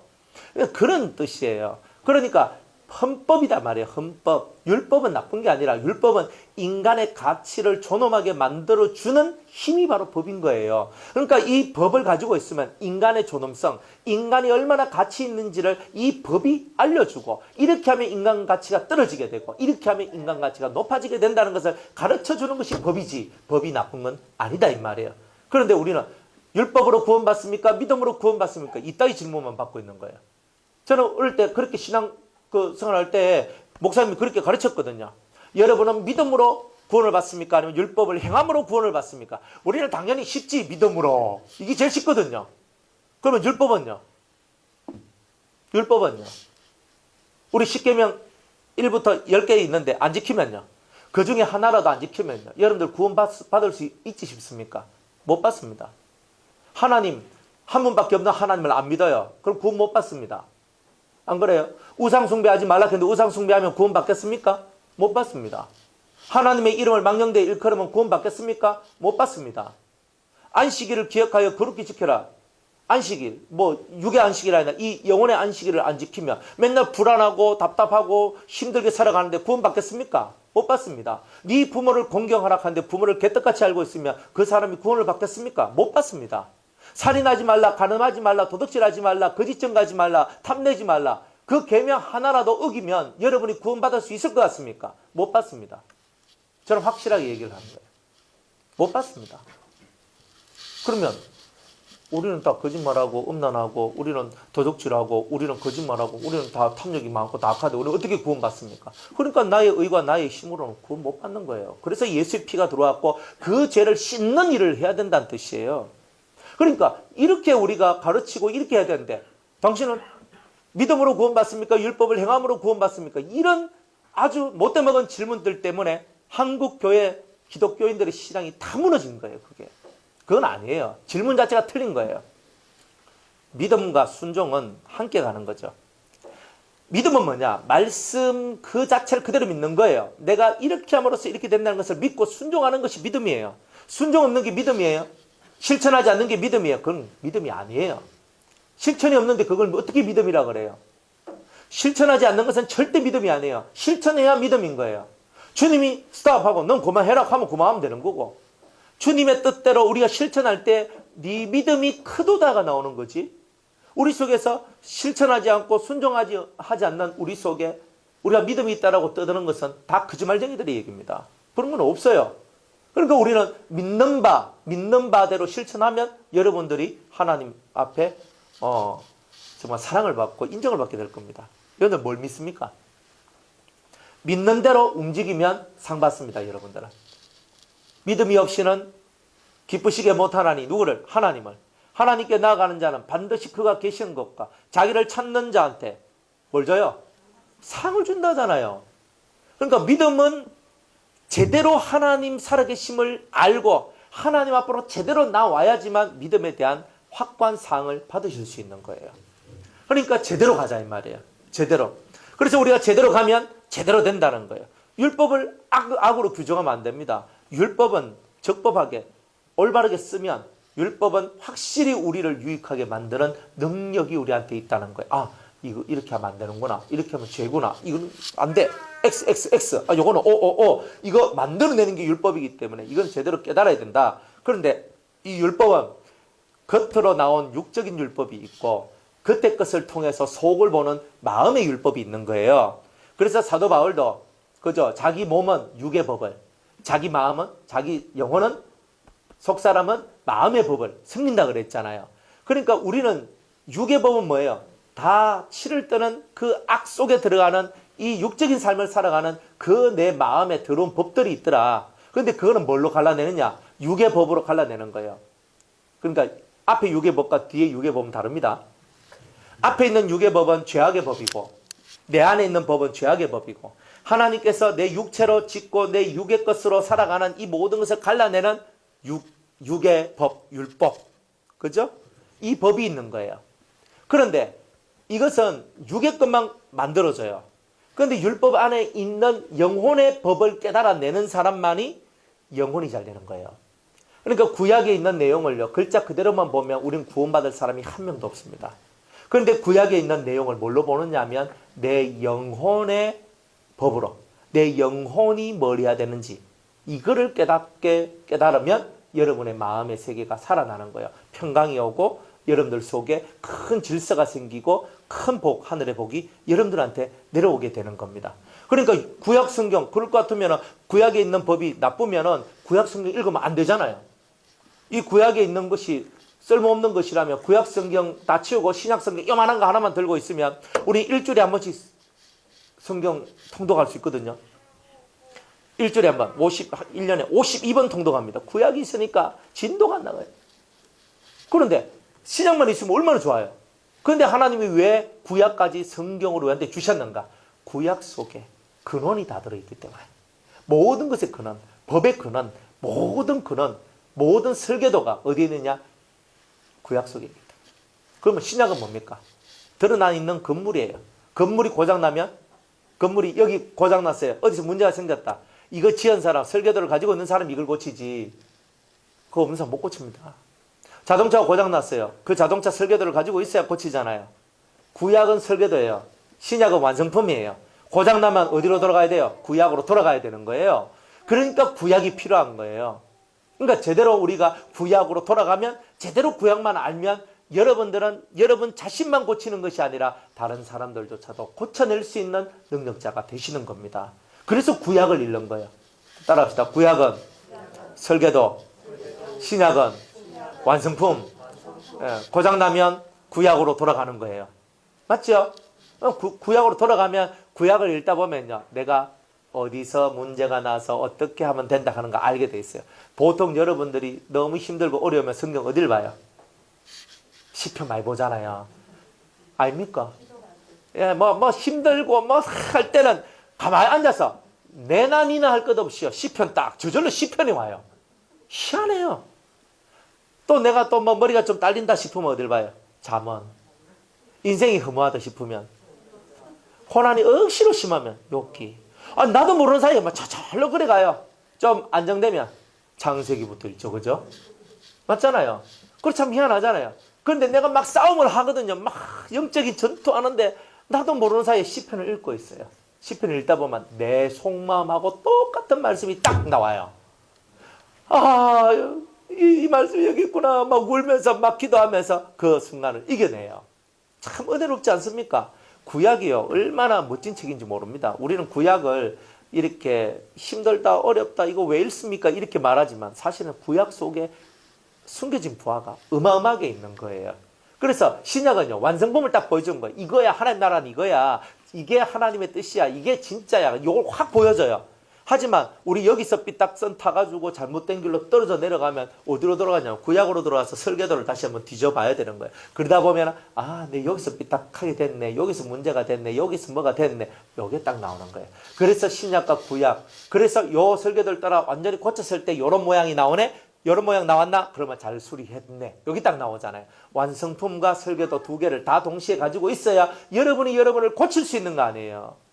그런 뜻이에요. 그러니까 헌법이다 말이에요. 헌법. 율법은 나쁜 게 아니라 율법은 인간의 가치를 존엄하게 만들어주는 힘이 바로 법인 거예요. 그러니까 이 법을 가지고 있으면 인간의 존엄성, 인간이 얼마나 가치 있는지를 이 법이 알려주고, 이렇게 하면 인간 가치가 떨어지게 되고 이렇게 하면 인간 가치가 높아지게 된다는 것을 가르쳐주는 것이 법이지, 법이 나쁜 건 아니다 이 말이에요. 그런데 우리는 율법으로 구원받습니까? 믿음으로 구원받습니까? 이따위 질문만 받고 있는 거예요. 저는 어릴 때 그렇게 신앙 생활할 때 목사님이 그렇게 가르쳤거든요. 여러분은 믿음으로 구원을 받습니까? 아니면 율법을 행함으로 구원을 받습니까? 우리는 당연히 쉽지, 믿음으로. 이게 제일 쉽거든요. 그러면 율법은요? 율법은요? 우리 10계명 1부터 10개 있는데 안 지키면요? 그 중에 하나라도 안 지키면요? 여러분들 구원 받을 수 있지 싶습니까? 못 받습니다. 하나님, 한 분밖에 없는 하나님을 안 믿어요. 그럼 구원 못 받습니다. 안 그래요? 우상 숭배하지 말라 했는데 우상 숭배하면 구원 받겠습니까? 못 받습니다. 하나님의 이름을 망령되이 일컬으면 구원 받겠습니까? 못 받습니다. 안식일을 기억하여 거룩히 지켜라. 안식일, 뭐 육의 안식일 아니라 이 영혼의 안식일을 안 지키면 맨날 불안하고 답답하고 힘들게 살아가는데 구원 받겠습니까? 못 받습니다. 네 부모를 공경하라 하는데 부모를 개떡같이 알고 있으면 그 사람이 구원을 받겠습니까? 못 받습니다. 살인하지 말라, 가늠하지 말라, 도둑질하지 말라, 거짓 증거하지 말라, 탐내지 말라. 그 계명 하나라도 어기면 여러분이 구원받을 수 있을 것 같습니까? 못 받습니다. 저는 확실하게 얘기를 하는 거예요. 못 받습니다. 그러면 우리는 다 거짓말하고 음란하고 우리는 도둑질하고 우리는 거짓말하고 우리는 다 탐욕이 많고 다 악하데 우리는 어떻게 구원받습니까? 그러니까 나의 의와 나의 힘으로는 구원 못 받는 거예요. 그래서 예수의 피가 들어왔고 그 죄를 씻는 일을 해야 된다는 뜻이에요. 그러니까 이렇게 우리가 가르치고 이렇게 해야 되는데 당신은 믿음으로 구원받습니까? 율법을 행함으로 구원받습니까? 이런 아주 못돼 먹은 질문들 때문에 한국 교회 기독교인들의 신앙이 다 무너진 거예요. 그건 아니에요. 질문 자체가 틀린 거예요. 믿음과 순종은 함께 가는 거죠. 믿음은 뭐냐? 말씀 그 자체를 그대로 믿는 거예요. 내가 이렇게 함으로써 이렇게 된다는 것을 믿고 순종하는 것이 믿음이에요. 순종 없는 게 믿음이에요. 실천하지 않는 게 믿음이에요. 그건 믿음이 아니에요. 실천이 없는데 그걸 어떻게 믿음이라 그래요? 실천하지 않는 것은 절대 믿음이 아니에요. 실천해야 믿음인 거예요. 주님이 스탑하고 넌 그만해라 하면 그만하면 되는 거고, 주님의 뜻대로 우리가 실천할 때 네 믿음이 크도다가 나오는 거지. 우리 속에서 실천하지 않고 순종하지 않는 우리 속에 우리가 믿음이 있다라고 떠드는 것은 다 거짓말쟁이들의 얘기입니다. 그런 건 없어요. 그러니까 우리는 믿는 바대로 실천하면 여러분들이 하나님 앞에 정말 사랑을 받고 인정을 받게 될 겁니다. 여러분들 뭘 믿습니까? 믿는 대로 움직이면 상 받습니다. 여러분들은. 믿음이 없이는 기쁘시게 못하나니 누구를? 하나님을. 하나님께 나아가는 자는 반드시 그가 계시는 것과 자기를 찾는 자한테 뭘 줘요? 상을 준다잖아요. 그러니까 믿음은 제대로 하나님 살아계심을 알고 하나님 앞으로 제대로 나와야지만 믿음에 대한 확고한 상을 받으실 수 있는 거예요. 그러니까 제대로 가자 이 말이에요. 제대로. 그래서 우리가 제대로 가면 제대로 된다는 거예요. 율법을 악으로 규정하면 안 됩니다. 율법은 적법하게 올바르게 쓰면 율법은 확실히 우리를 유익하게 만드는 능력이 우리한테 있다는 거예요. 아, 이거 이렇게 하면 안 되는구나. 이렇게 하면 죄구나. 이건 안 돼. X. 아, 요거는 O. 이거 만들어내는 게 율법이기 때문에 이건 제대로 깨달아야 된다. 그런데 이 율법은 겉으로 나온 육적인 율법이 있고 그때 것을 통해서 속을 보는 마음의 율법이 있는 거예요. 그래서 사도 바울도 그죠? 자기 몸은 육의 법을, 자기 마음은, 자기 영혼은, 속사람은 마음의 법을 섬긴다 그랬잖아요. 그러니까 우리는 육의 법은 뭐예요? 다 치를 뜨는 그 악 속에 들어가는 이 육적인 삶을 살아가는 그 내 마음에 들어온 법들이 있더라. 그런데 그거는 뭘로 갈라내느냐? 육의 법으로 갈라내는 거예요. 그러니까 앞에 육의 법과 뒤에 육의 법은 다릅니다. 앞에 있는 육의 법은 죄악의 법이고 내 안에 있는 법은 죄악의 법이고 하나님께서 내 육체로 짓고 내 육의 것으로 살아가는 이 모든 것을 갈라내는 육의 법, 율법. 그죠? 이 법이 있는 거예요. 그런데 이것은 육의 것만 만들어져요. 그런데 율법 안에 있는 영혼의 법을 깨달아내는 사람만이 영혼이 잘 되는 거예요. 그러니까 구약에 있는 내용을요, 글자 그대로만 보면 우리는 구원받을 사람이 한 명도 없습니다. 그런데 구약에 있는 내용을 뭘로 보느냐 하면 내 영혼의 법으로 내 영혼이 뭘 해야 되는지 이거를 깨달으면 여러분의 마음의 세계가 살아나는 거예요. 평강이 오고 여러분들 속에 큰 질서가 생기고 큰 복, 하늘의 복이 여러분들한테 내려오게 되는 겁니다. 그러니까 구약 성경 그럴 것 같으면 구약에 있는 법이 나쁘면 구약 성경 읽으면 안 되잖아요. 이 구약에 있는 것이 쓸모없는 것이라면 구약 성경 다 치우고 신약 성경 요만한 거 하나만 들고 있으면 우리 일주일에 한 번씩 성경 통독할 수 있거든요. 일주일에 한 번, 1년에 52번 통독합니다. 구약이 있으니까 진도가 안 나가요. 그런데 신약만 있으면 얼마나 좋아요. 그런데 하나님이 왜 구약까지 성경으로 우리한테 주셨는가? 구약 속에 근원이 다 들어있기 때문에 모든 것의 근원, 법의 근원, 모든 근원, 모든 설계도가 어디에 있느냐? 구약 속에 있다. 그러면 신약은 뭡니까? 드러나 있는 건물이에요. 건물이 고장나면 건물이 여기 고장났어요. 어디서 문제가 생겼다. 이거 지은 사람, 설계도를 가지고 있는 사람이 이걸 고치지. 그거 없는 사람 못 고칩니다. 자동차가 고장났어요. 그 자동차 설계도를 가지고 있어야 고치잖아요. 구약은 설계도예요. 신약은 완성품이에요. 고장나면 어디로 돌아가야 돼요? 구약으로 돌아가야 되는 거예요. 그러니까 구약이 필요한 거예요. 그러니까 제대로 우리가 구약으로 돌아가면, 제대로 구약만 알면 여러분들은 여러분 자신만 고치는 것이 아니라 다른 사람들조차도 고쳐낼 수 있는 능력자가 되시는 겁니다. 그래서 구약을 읽는 거예요. 따라합시다. 구약은 설계도, 신약은 완성품. 고장나면 구약으로 돌아가는 거예요. 맞죠? 구약으로 돌아가면 구약을 읽다 보면요, 내가 어디서 문제가 나서 어떻게 하면 된다 하는 거 알게 돼 있어요. 보통 여러분들이 너무 힘들고 어려우면 성경 어딜 봐요? 시편 많이 보잖아요. 아닙니까? 예, 힘들고 할 때는 가만히 앉아서 내나 니나 할 것 없이요, 시편 딱 저절로 시편이 와요. 희한해요. 또 내가 또 머리가 좀 딸린다 싶으면 어딜 봐요? 잠언. 인생이 허무하다 싶으면, 고난이 억시로 심하면 욥기. 나도 모르는 사이에 막 저절로 그래 가요. 좀 안정되면 창세기부터 읽죠. 그죠? 맞잖아요. 그거 참 희한하잖아요. 그런데 내가 막 싸움을 하거든요. 막 영적인 전투하는데 나도 모르는 사이에 시편을 읽고 있어요. 시편을 읽다 보면 내 속마음하고 똑같은 말씀이 딱 나와요. 이 말씀이 여기 있구나. 막 울면서 막 기도하면서 그 순간을 이겨내요. 참 은혜롭지 않습니까? 구약이요, 얼마나 멋진 책인지 모릅니다. 우리는 구약을 이렇게 힘들다, 어렵다, 이거 왜 읽습니까? 이렇게 말하지만 사실은 구약 속에 숨겨진 부하가 어마어마하게 있는 거예요. 그래서 신약은요, 완성품을 딱 보여준 거예요. 이거야, 하나님 나라는 이거야. 이게 하나님의 뜻이야. 이게 진짜야. 이걸 확 보여줘요. 하지만 우리 여기서 삐딱선 타가지고 잘못된 길로 떨어져 내려가면 어디로 돌아가냐면 구약으로 들어가서 설계도를 다시 한번 뒤져봐야 되는 거예요. 그러다 보면 내 여기서 삐딱하게 됐네, 여기서 문제가 됐네, 여기서 뭐가 됐네, 요게 딱 나오는 거예요. 그래서 신약과 구약, 그래서 요 설계도를 따라 완전히 고쳤을 때 요런 모양이 나오네. 요런 모양 나왔나? 그러면 잘 수리했네. 여기 딱 나오잖아요. 완성품과 설계도 두 개를 다 동시에 가지고 있어야 여러분이 여러분을 고칠 수 있는 거 아니에요.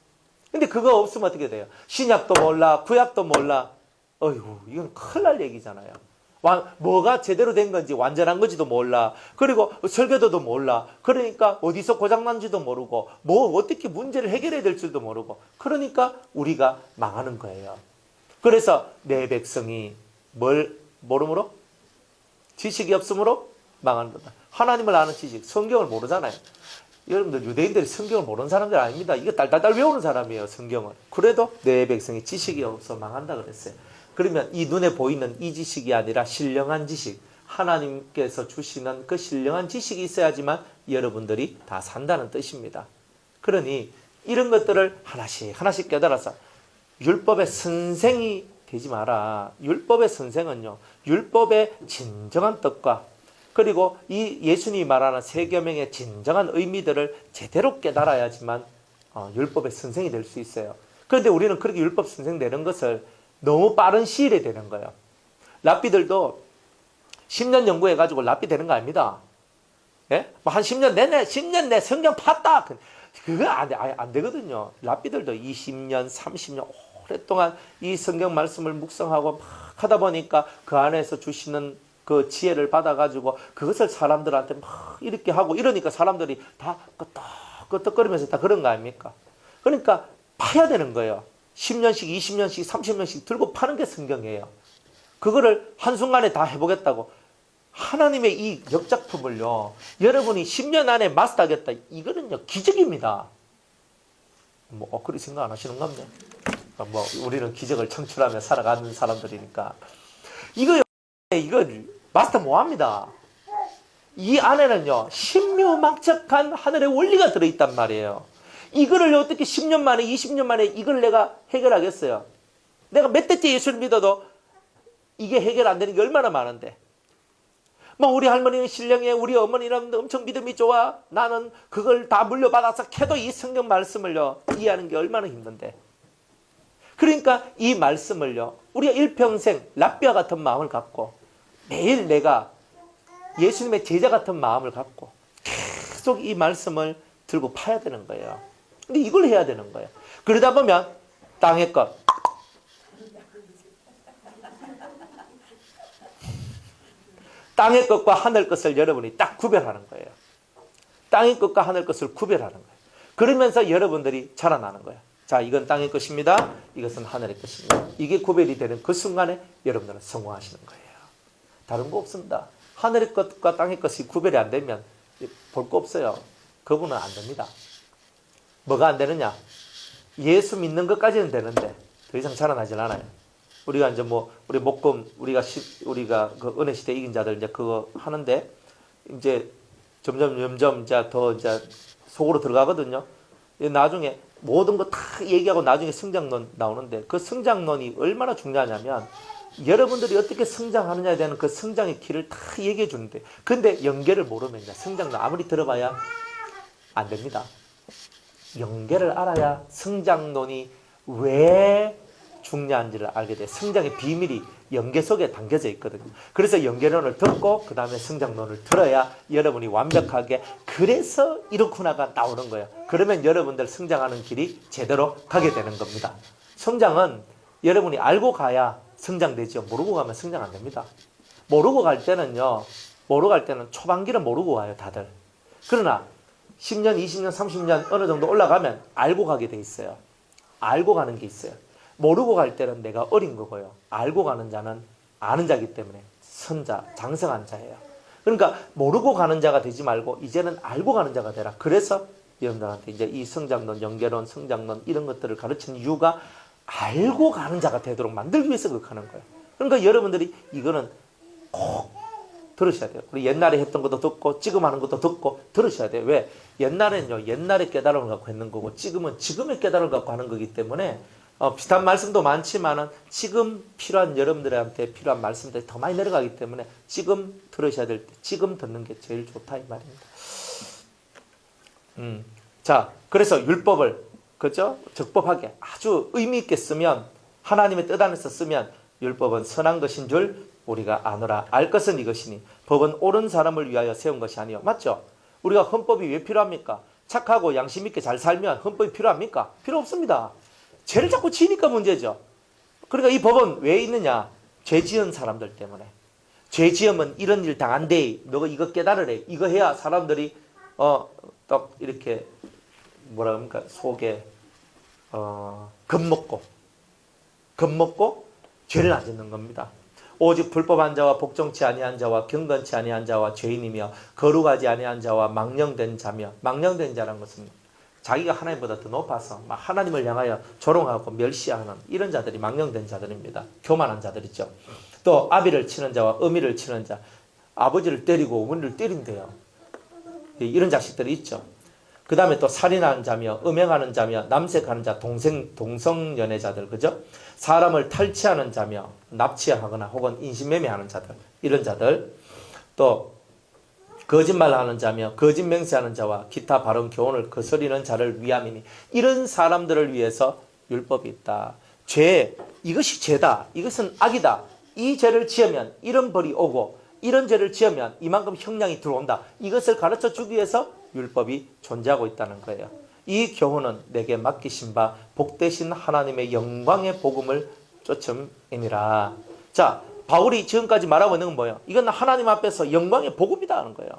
근데 그거 없으면 어떻게 돼요? 신약도 몰라, 구약도 몰라. 어이구, 이건 큰일 날 얘기잖아요. 뭐가 제대로 된 건지, 완전한 건지도 몰라. 그리고 설계도도 몰라. 그러니까 어디서 고장난지도 모르고, 어떻게 문제를 해결해야 될지도 모르고. 그러니까 우리가 망하는 거예요. 그래서 내 백성이 뭘 모름으로? 지식이 없으므로 망하는 거다. 하나님을 아는 지식, 성경을 모르잖아요. 여러분들 유대인들이 성경을 모르는 사람들 아닙니다. 이거 딸딸딸 외우는 사람이에요, 성경을. 그래도 내 백성이 지식이 없어 망한다 그랬어요. 그러면 이 눈에 보이는 이 지식이 아니라 신령한 지식, 하나님께서 주시는 그 신령한 지식이 있어야지만 여러분들이 다 산다는 뜻입니다. 그러니 이런 것들을 하나씩 깨달아서 율법의 선생이 되지 마라. 율법의 선생은요, 율법의 진정한 뜻과 그리고 이 예수님이 말하는 세계명의 진정한 의미들을 제대로 깨달아야지만 율법의 선생이 될 수 있어요. 그런데 우리는 그렇게 율법 선생 되는 것을 너무 빠른 시일에 되는 거예요. 랍비들도 10년 연구해가지고 랍비 되는 거 아닙니다. 예? 한 10년 내 성경 팠다. 그거 안 되거든요. 랍비들도 20년, 30년 오랫동안 이 성경 말씀을 묵상하고 막 하다 보니까 그 안에서 주시는 그 지혜를 받아가지고 그것을 사람들한테 막 이렇게 하고 이러니까 사람들이 다 끄떡끄떡거리면서 다 그런 거 아닙니까? 그러니까 파야 되는 거예요. 10년씩, 20년씩, 30년씩 들고 파는 게 성경이에요. 그거를 한순간에 다 해보겠다고. 하나님의 이 역작품을요, 여러분이 10년 안에 마스터하겠다. 이거는요, 기적입니다. 그리 생각 안 하시는 겁니다. 우리는 기적을 창출하며 살아가는 사람들이니까. 이거 마스터 뭐합니다. 이 안에는요, 신묘막측한 하늘의 원리가 들어있단 말이에요. 이거를 어떻게 10년 만에, 20년 만에 이걸 내가 해결하겠어요? 내가 몇 대째 예수를 믿어도 이게 해결 안 되는 게 얼마나 많은데. 우리 할머니는 신령해, 우리 어머니는 엄청 믿음이 좋아. 나는 그걸 다 물려받아서 캐도 이 성경 말씀을요, 이해하는 게 얼마나 힘든데. 그러니까 이 말씀을요, 우리가 일평생 랍비와 같은 마음을 갖고 매일 내가 예수님의 제자 같은 마음을 갖고 계속 이 말씀을 들고 파야 되는 거예요. 근데 이걸 해야 되는 거예요. 그러다 보면 땅의 것, 땅의 것과 하늘 것을 여러분이 딱 구별하는 거예요. 땅의 것과 하늘 것을 구별하는 거예요. 그러면서 여러분들이 자라나는 거예요. 자, 이건 땅의 것입니다. 이것은 하늘의 것입니다. 이게 구별이 되는 그 순간에 여러분들은 성공하시는 거예요. 다른 거 없습니다. 하늘의 것과 땅의 것이 구별이 안 되면 볼 거 없어요. 그분은 안 됩니다. 뭐가 안 되느냐? 예수 믿는 것까지는 되는데 더 이상 자라나질 않아요. 우리가 이제 우리 목금 우리가 그 은혜 시대 이긴 자들 이제 그거 하는데 이제 점점 이제 더 이제 속으로 들어가거든요. 나중에 모든 거 다 얘기하고 나중에 성장론 나오는데 그 성장론이 얼마나 중요하냐면 여러분들이 어떻게 성장하느냐에 대한 그 성장의 길을 다 얘기해 주는데 근데 연계를 모르면 성장론 아무리 들어봐야 안 됩니다. 연계를 알아야 성장론이 왜 중요한지를 알게 돼. 성장의 비밀이 연계 속에 담겨져 있거든요. 그래서 연계론을 듣고 그 다음에 성장론을 들어야 여러분이 완벽하게 그래서 이렇구나가 나오는 거예요. 그러면 여러분들 성장하는 길이 제대로 가게 되는 겁니다. 성장은 여러분이 알고 가야 성장되죠. 모르고 가면 성장 안 됩니다. 모르고 갈 때는 초반기는 모르고 가요, 다들. 그러나 10년, 20년, 30년 어느 정도 올라가면 알고 가게 돼 있어요. 알고 가는 게 있어요. 모르고 갈 때는 내가 어린 거고요. 알고 가는 자는 아는 자이기 때문에 선자, 장성한 자예요. 그러니까 모르고 가는 자가 되지 말고 이제는 알고 가는 자가 되라. 그래서 여러분들한테 이제 이 성장론, 연계론, 성장론 이런 것들을 가르치는 이유가 알고 가는 자가 되도록 만들기 위해서 그렇게 하는 거예요. 그러니까 여러분들이 이거는 꼭 들으셔야 돼요. 우리 옛날에 했던 것도 듣고 지금 하는 것도 듣고 들으셔야 돼요. 왜? 옛날에는요. 옛날의 깨달음을 갖고 했는 거고 지금은 지금의 깨달음을 갖고 하는 거기 때문에 비슷한 말씀도 많지만은 지금 필요한 여러분들한테 필요한 말씀들이 더 많이 내려가기 때문에 지금 들으셔야 될 때 지금 듣는 게 제일 좋다 이 말입니다. 자, 그래서 율법을 그죠? 적법하게 아주 의미 있게 쓰면 하나님의 뜻 안에서 쓰면 율법은 선한 것인 줄 우리가 아노라. 알 것은 이것이니 법은 옳은 사람을 위하여 세운 것이 아니요. 맞죠? 우리가 헌법이 왜 필요합니까? 착하고 양심 있게 잘 살면 헌법이 필요합니까? 필요 없습니다. 죄를 자꾸 지으니까 문제죠. 그러니까 이 법은 왜 있느냐? 죄 지은 사람들 때문에. 죄 지으면 이런 일 당한대. 너가 이거 깨달으래. 이거 해야 사람들이 딱 이렇게 뭐라 합니까? 속에 겁먹고 죄를 안 짓는 겁니다. 오직 불법한 자와 복종치 아니한 자와 경건치 아니한 자와 죄인이며 거룩하지 아니한 자와 망령된 자며 망령된 자라는 것은 자기가 하나님보다 더 높아서 하나님을 향하여 조롱하고 멸시하는 이런 자들이 망령된 자들입니다. 교만한 자들이죠. 또 아비를 치는 자와 어미를 치는 자, 아버지를 때리고 어머니를 때린대요. 이런 자식들이 있죠. 그 다음에 또 살인하는 자며 음행하는 자며 남색하는 자, 동성연애자들, 그죠? 사람을 탈취하는 자며 납치하거나 혹은 인신매매하는 자들, 이런 자들, 또 거짓말하는 자며 거짓 맹세하는 자와 기타 바른 교훈을 거스리는 자를 위함이니 이런 사람들을 위해서 율법이 있다. 죄, 이것이 죄다. 이것은 악이다. 이 죄를 지으면 이런 벌이 오고 이런 죄를 지으면 이만큼 형량이 들어온다. 이것을 가르쳐 주기 위해서 율법이 존재하고 있다는 거예요. 이 교훈은 내게 맡기신 바 복되신 하나님의 영광의 복음을 쫓음이니라. 자, 바울이 지금까지 말하고 있는 건 뭐예요? 이건 하나님 앞에서 영광의 복음이다 하는 거예요.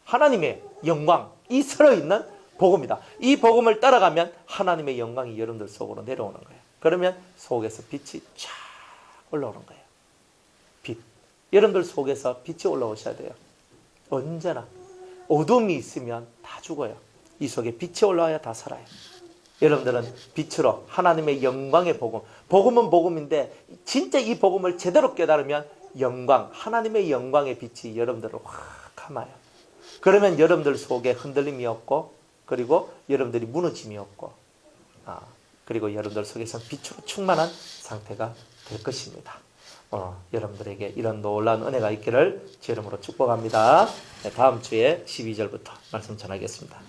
하나님의 영광, 이 살아있는 복음이다. 이 복음을 따라가면 하나님의 영광이 여러분들 속으로 내려오는 거예요. 그러면 속에서 빛이 쫙 올라오는 거예요. 빛. 여러분들 속에서 빛이 올라오셔야 돼요. 언제나. 어둠이 있으면 다 죽어요. 이 속에 빛이 올라와야 다 살아요. 여러분들은 빛으로 하나님의 영광의 복음. 복음은 복음인데 진짜 이 복음을 제대로 깨달으면 영광, 하나님의 영광의 빛이 여러분들을 확 감아요. 그러면 여러분들 속에 흔들림이 없고 그리고 여러분들이 무너짐이 없고 그리고 여러분들 속에서 빛으로 충만한 상태가 될 것입니다. 여러분들에게 이런 놀라운 은혜가 있기를 제 이름으로 축복합니다. 네, 다음 주에 12절부터 말씀 전하겠습니다.